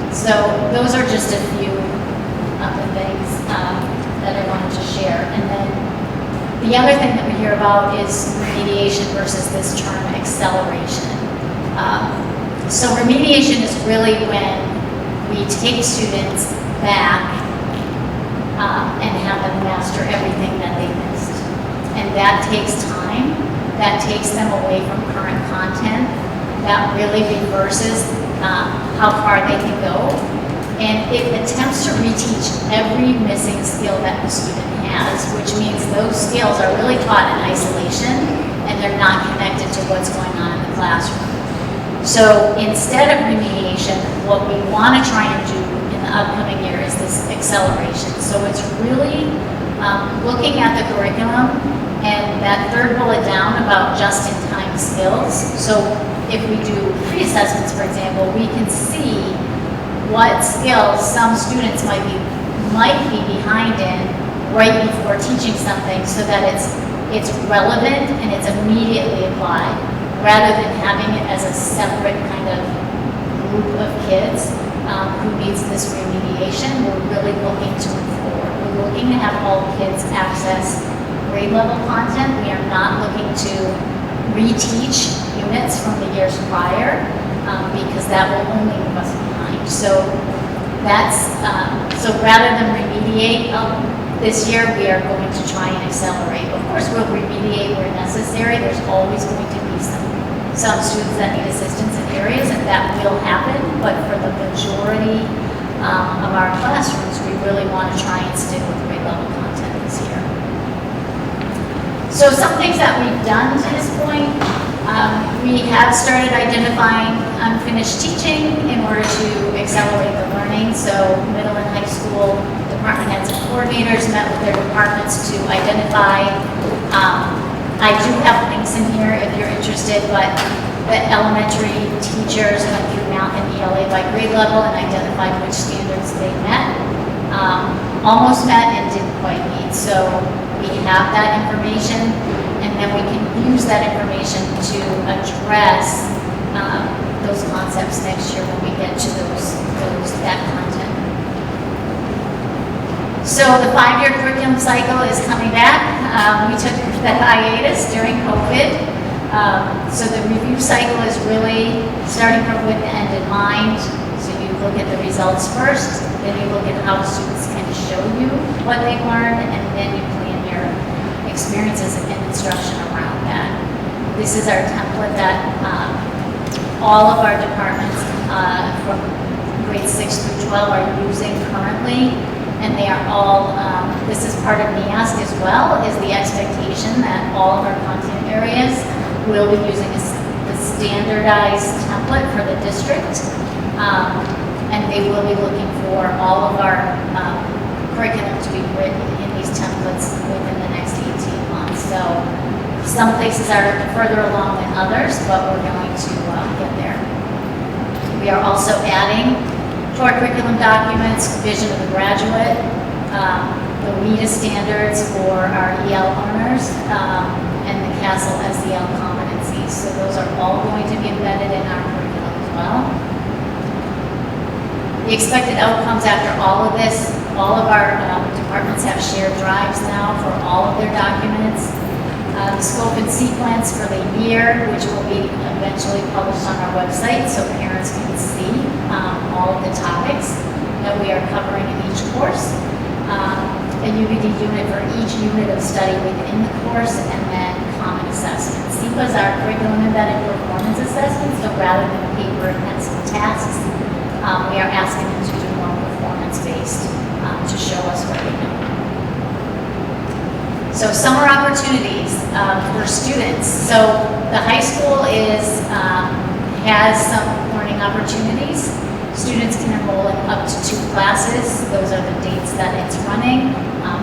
So those are just a few of the things that I wanted to share. And then the other thing that we hear about is remediation versus this term acceleration. So remediation is really when we take students back and have them master everything that they missed. And that takes time. That takes them away from current content. That really reverses how far they can go. And it attempts to reteach every missing skill that the student has, which means those skills are really taught in isolation, and they're not connected to what's going on in the classroom. So instead of remediation, what we want to try and do in the upcoming year is this acceleration. So it's really looking at the curriculum, and that third bullet down about just-in-time skills. So if we do pre-assessments, for example, we can see what skills some students might be behind in right before teaching something, so that it's relevant and it's immediately applied, rather than having it as a separate kind of group of kids who needs this remediation. We're really looking to move forward. We're looking to have all kids access grade level content. We are not looking to reteach units from the years prior, because that will only move us behind. So that's, so rather than remediate this year, we are going to try and accelerate. Of course, we'll remediate where necessary. There's always going to be some students that need assistance in areas, and that will happen. But for the majority of our classrooms, we really want to try and stick with grade level content this year. So some things that we've done to this point, we have started identifying unfinished teaching in order to accelerate the learning. So middle and high school department heads and coordinators met with their departments to identify. I do have links in here if you're interested, but the elementary teachers went through Mount and ELA by grade level and identified which standards they met, almost met and didn't quite meet. So we have that information, and then we can use that information to address those concepts next year when we get to that content. So the 5-year curriculum cycle is coming back. We took that hiatus during COVID. So the review cycle is really starting from with the end in mind. So you look at the results first, then you look at how students can show you what they've learned, and then you plan your experiences and instruction around that. This is our template that all of our departments from grades 6 through 12 are using currently. And they are all, this is part of NEASC as well, is the expectation that all of our content areas will be using the standardized template for the district. And they will be looking for all of our curriculum to be written in these templates within the next 18 months. So some places are further along than others, but we're going to get there. We are also adding to our curriculum documents, vision of the graduate, the WIDA standards for our EL learners, and the CASEL SEL competencies. So those are all going to be embedded in our curriculum as well. The expected outcomes after all of this, all of our departments have shared drives now for all of their documents. The scope and sequence for the year, which will be eventually published on our website so parents can see all of the topics that we are covering in each course. A UBD unit for each unit of study within the course, and then common assessments. SEPAs are curriculum embedded performance assessments, so rather than paper and pencil tasks, we are asking them to do more performance-based to show us what they know. So summer opportunities for students. So the high school has some learning opportunities. Students can enroll in up to 2 classes. Those are the dates that it's running.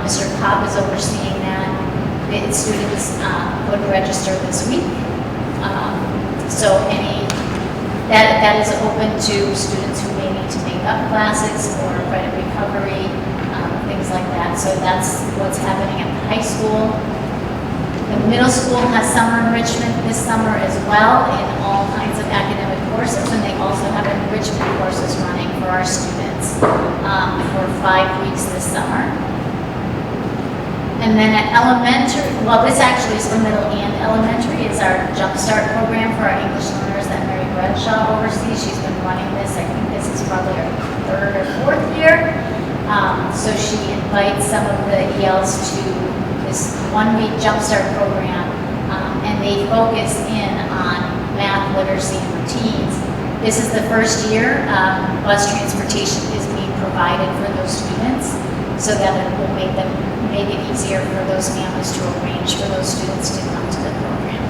Mr. Cobb is overseeing that. The students would register this week. So that is open to students who may need to make up classes or credit recovery, things like that. So that's what's happening at the high school. The middle school has summer enrichment this summer as well in all kinds of academic courses, and they also have enrichment courses running for our students for 5 weeks this summer. And then at elementary, well, this actually is for middle and elementary, is our Jumpstart program for our English learners that Mary Bradshaw oversees. She's been running this, I think this is probably her 3rd or 4th year. So she invites some of the ELs to this 1-week Jumpstart program, and they focus in on math, literacy, and routines. This is the first year bus transportation is being provided for those students, so that it will make it easier for those families to arrange for those students to come to the program.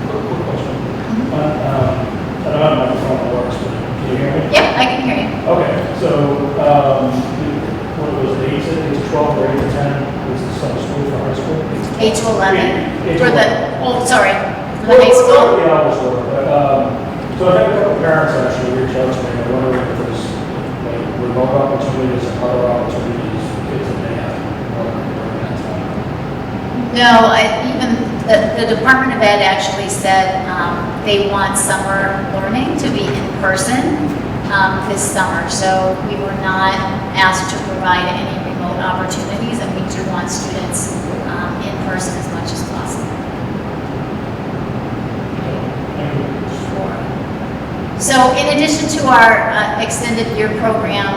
Quick question. I don't know if my phone works, but can you hear me? Yep, I can hear you. Okay, so, what was it, 8 to 12 or 8 to 10 was the summer school for high school? 8 to 11 8 to for the, 11. sorry, for the high school. The hours were, but, so I've had a couple parents actually reach out to me, and wondering if there's like remote opportunities and other opportunities for kids that may have work during that time. No, even the Department of Ed actually said they want summer learning to be in person this summer. So we were not asked to provide any remote opportunities, and we do want students in person as much as possible. So in addition to our extended year program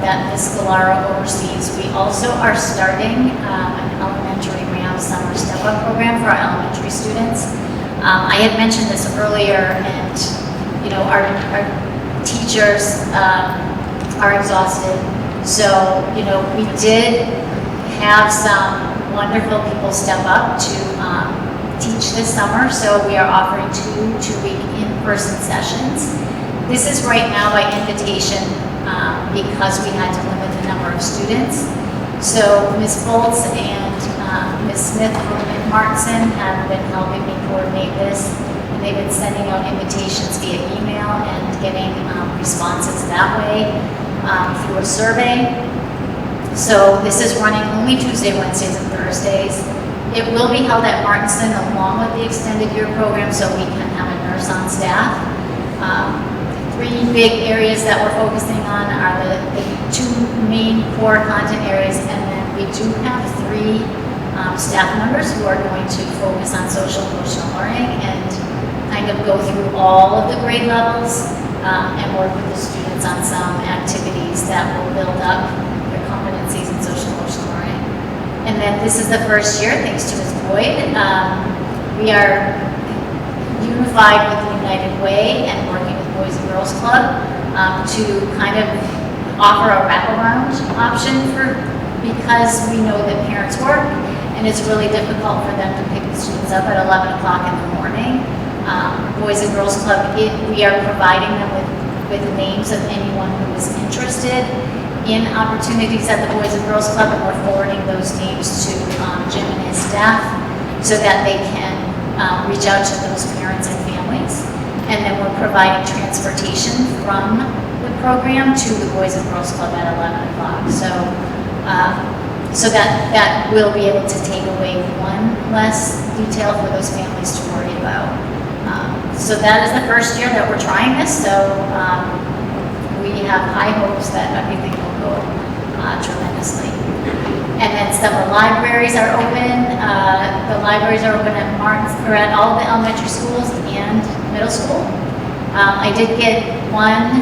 that Ms. Scalara oversees, we also are starting an elementary RAM summer step-up program for our elementary students. I had mentioned this earlier, and you know, our teachers are exhausted. So, you know, we did have some wonderful people step up to teach this summer. So we are offering two-week in-person sessions. This is right now by invitation because we had to limit the number of students. So Ms. Bolts and Ms. Smith from Martinson have been helping me coordinate this. And they've been sending out invitations via email and getting responses that way through a survey. So this is running only Tuesday, Wednesdays, and Thursdays. It will be held at Martinson along with the extended year program so we can have a nurse on staff. Three big areas that we're focusing on are the two main core content areas, and then we do have three staff members who are going to focus on social emotional learning and kind of go through all of the grade levels and work with the students on some activities that will build up their competencies in social emotional learning. And then this is the first year, thanks to Ms. Boyd, we are unified with the United Way and working with Boys and Girls Club to kind of offer a wraparound option because we know that parents work and it's really difficult for them to pick the students up at 11 o'clock in the morning. Boys and Girls Club, we are providing them with names of anyone who is interested in opportunities at the Boys and Girls Club, and we're forwarding those names to Jim and his staff so that they can reach out to those parents and families. And then we're providing transportation from the program to the Boys and Girls Club at 11 o'clock. So that will be able to take away one less detail for those families to worry about. So that is the first year that we're trying this. So we have high hopes that everything will go tremendously. And then summer libraries are open. The libraries are open at at all the elementary schools and middle school. I did get one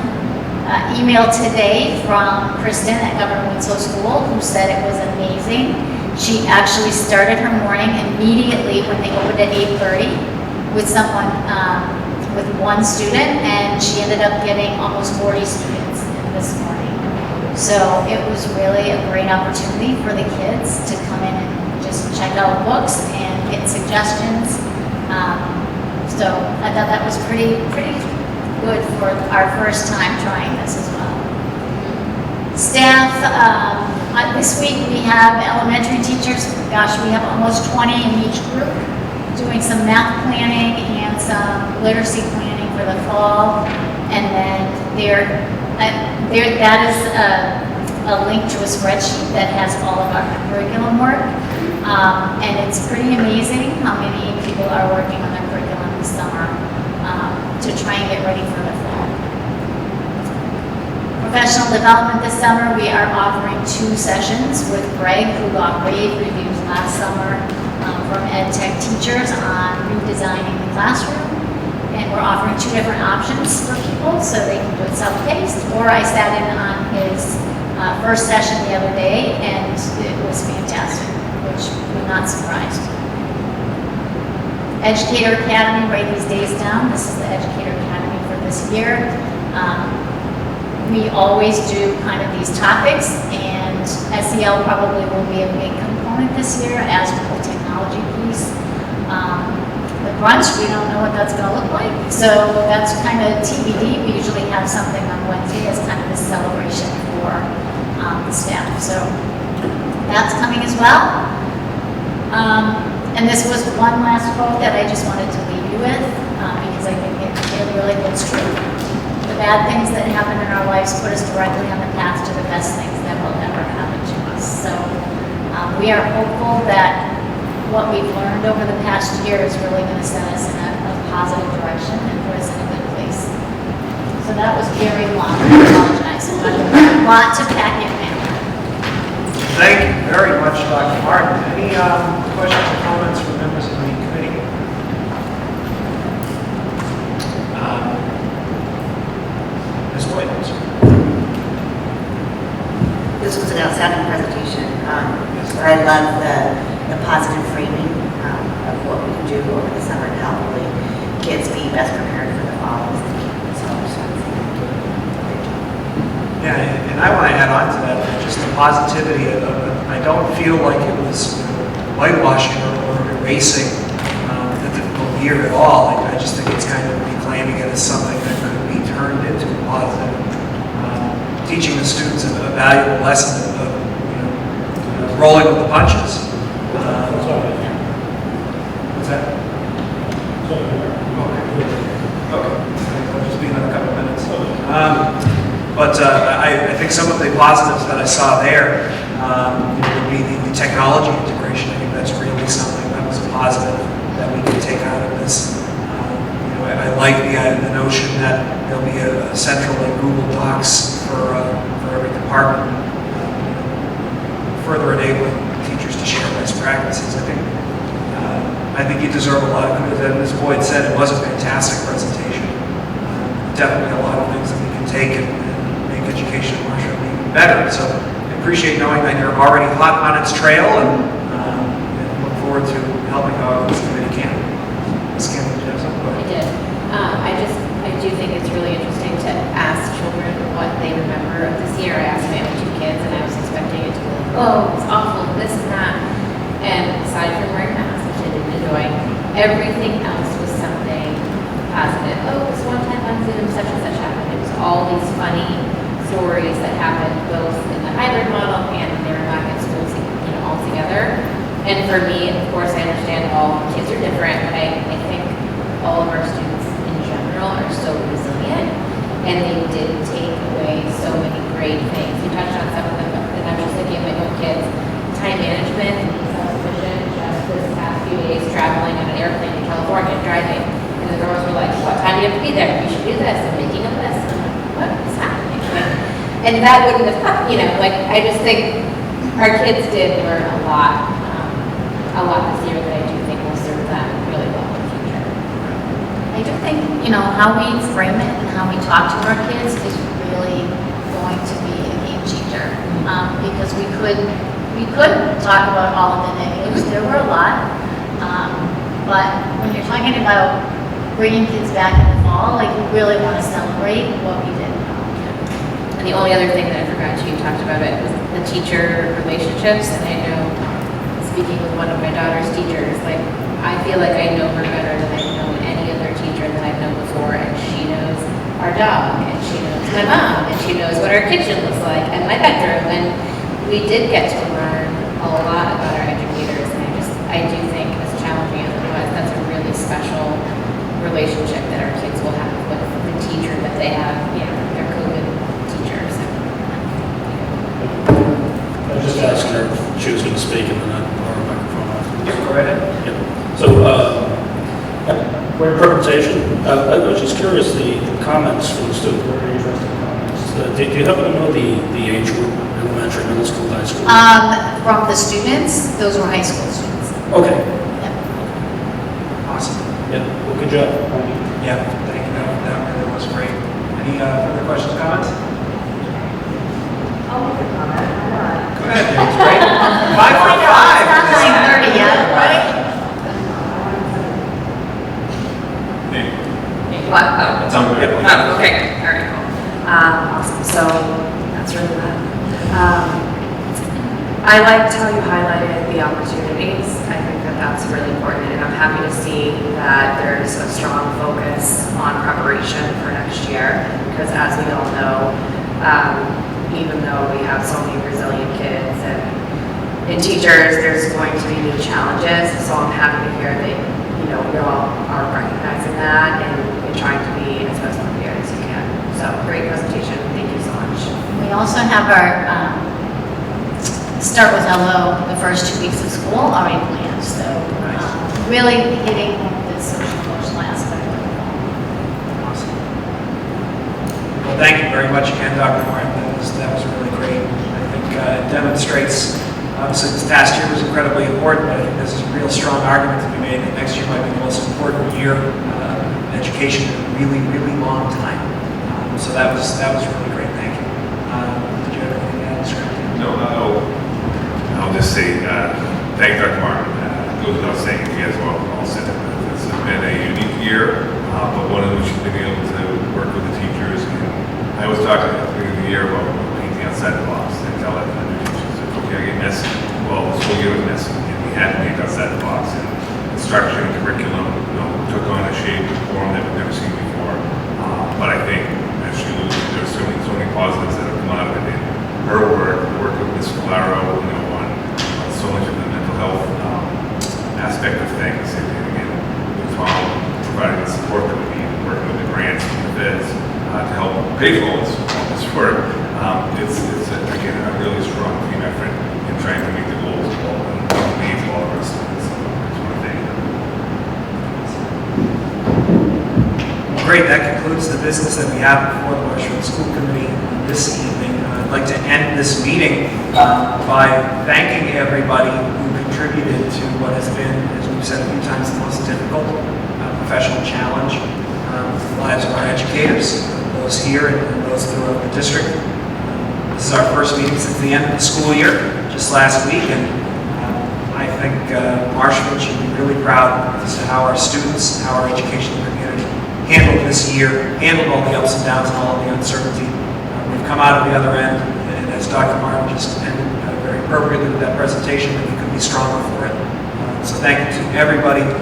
email today from Kristen at Governor Winslow School who said it was amazing. She actually started her morning immediately when they opened at 8:30 with someone, with one student, and she ended up getting almost 40 students this morning. So it was really a great opportunity for the kids to come in and just check out books and get suggestions. So I thought that was pretty good for our first time trying this as well. Staff, this week we have elementary teachers, gosh, we have almost 20 in each group doing some math planning and some literacy planning for the fall. And then that is a link to a spreadsheet that has all of our curriculum work. And it's pretty amazing how many people are working on their curriculum this summer to try and get ready for the fall. Professional development this summer, we are offering 2 sessions with Greg, who got rave reviews last summer from ed tech teachers on redesigning the classroom. And we're offering 2 different options for people, so they can do it self-paced, or I sat in on his first session the other day, and it was fantastic, which I'm not surprised. Educator Academy, write these days down. This is the Educator Academy for this year. We always do kind of these topics, and SEL probably will be a big component this year, as with the technology piece. The brunch, we don't know what that's going to look like, so that's kind of TBD. We usually have something on Wednesday as kind of a celebration for the staff, so that's coming as well. And this was one last quote that I just wanted to leave you with, because I think it really holds true. The bad things that happen in our lives put us directly on the path to the best things that will ever happen to us. So we are hopeful that what we've learned over the past year is really going to set us in a positive direction and put us in a good place. So that was very long. I apologize, but a lot to pack in there. Thank you very much, Dr. Martin. Any questions or comments from members of the committee? Ms. Boyd, please. This was an outstanding presentation. I love the positive framing of what we can do over the summer to help really kids be best prepared for the fall. Yeah, and I want to add on to that, just the positivity of I don't feel like it was whitewashing or erasing the difficult year at all. I just think it's kind of reclaiming it as something that could be turned into a positive, teaching the students a valuable lesson of rolling with the punches. What's that? Okay. I'll just be another couple of minutes. But I think some of the positives that I saw there would be the technology integration. I think that's really something that was a positive that we can take out of this. I like the notion that there'll be a central Google Docs for every department, further enabling teachers to share best practices. I think you deserve a lot of good. As Boyd said, it was a fantastic presentation. Definitely a lot of things that we can take and make education in Marshall even better. So I appreciate knowing that you're already hot on its trail and look forward to helping however this committee can. Ms. Campbell, do you have something? Go ahead. I did. I do think it's really interesting to ask children what they remember of this year. I asked my own 2 kids and I was expecting it to be like, oh, it's awful, this and that. And aside from wearing masks, which I didn't enjoy, everything else was something positive. Oh, this one time on Zoom, such and such happened. It was all these funny stories that happened both in the hybrid model and when they were back at school, all together. And for me, of course, I understand all kids are different, but I think all of our students in general are so resilient, and they did take away so many great things. You touched on some of them, and I'm just thinking of my own kids, time management and being self-sufficient. Just this past few days, traveling on an airplane in California, driving, and the girls were like, what time do you have to be there? You should do this, and making a list. And I'm like, what is happening? And that wouldn't have, I just think our kids did learn a lot this year that I do think will serve them really well in the future. I do think, how we frame it and how we talk to our kids is really going to be a game changer. Because we could talk about all of the negatives, there were a lot. But when you're talking about bringing kids back in the fall, we really want to celebrate what we did. And the only other thing that I forgot you talked about it was the teacher relationships. And I know, speaking with one of my daughter's teachers, I feel like I know her better than I've known any other teacher that I've known before. And she knows our dog, and she knows my mom, and she knows what our kitchen looks like, and my bedroom. And we did get to learn a lot about our educators. And I do think, as challenging as it was, that's a really special relationship that our kids will have with the teacher that they have, their COVID teachers. I was just asking her if she was going to speak and then I'd blow her microphone off. Go right ahead. Yeah. So, great presentation. I was just curious, the comments from the students, very interesting comments. Do you happen to know the age group, elementary, middle school, high school? From the students, those were high school students. Okay. Awesome. Yeah, well, good job. Yeah, thank you. That really was great. Any further questions, comments? I'll make a comment. Why not? Go ahead, James. Great. 5 for 5. It's not 9:30 yet, right? What? Oh, It's on the web. oh, okay, all right, cool. Awesome, so that's really good. I liked how you highlighted the opportunities. I think that that's really important, and I'm happy to see that there's a strong focus on preparation for next year, because as we all know, even though we have so many resilient kids and teachers, there's going to be new challenges. So I'm happy to hear that, you all are recognizing that and trying to be as best prepared as you can. So great presentation. Thank you so much. We also have our Start with Hello the first 2 weeks of school already planned. So really hitting the social emotional aspect of it. Awesome. Well, thank you very much again, Dr. Martin. That was really great. I think it demonstrates, obviously this past year was incredibly important, but I think this is a real strong argument to be made that next year might be the most important year in education in a really, really long time. So that was really great. Thank you. Did you have anything to add, Mr. Anthony? No, I'll just say, thank Dr. Martin. It goes without saying, you guys all said it. This has been a unique year, but one in which you've been able to work with the teachers. And I was talking at the beginning of the year about painting outside the box and tell that to the teachers, it's okay, I get messy. Well, the school year was messy, and we had to make pay for all this work. It's again, a really strong team effort in trying to meet the goals of all and needs of all of our students. So I just want to thank them. Great, that concludes the business that we have before the Marshfield School Committee this evening. I'd like to end this meeting by thanking everybody who contributed to what has been, as we've said a few times, the most difficult professional challenge in the lives of our educators, those here and those throughout the district. This is our first meeting since the end of the school year, just last week, and I think Marshfield should be really proud as to how our students, how our educational community handled this year, handled all the ups and downs and all of the uncertainty. We've come out of the other end, and as Dr. Martin just ended very appropriately with that presentation, that we could be stronger for it. So thank you to everybody who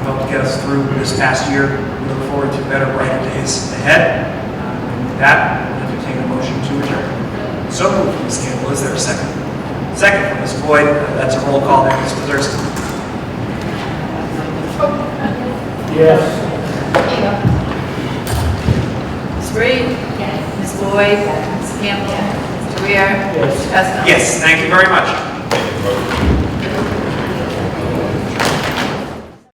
helped get us through this past year. We look forward to better, brighter days ahead. And with that, I'll entertain a motion to adjourn. So moved, Ms. Campbell. Is there a second? Second from Ms. Boyd. That's a roll call there, Ms. Kuzerski. Yes. Ms. Reed? Yes. Ms. Boyd? Yes. Ms. Campbell? Mr. Weir? Yes. Mr. Costello? Yes, thank you very much.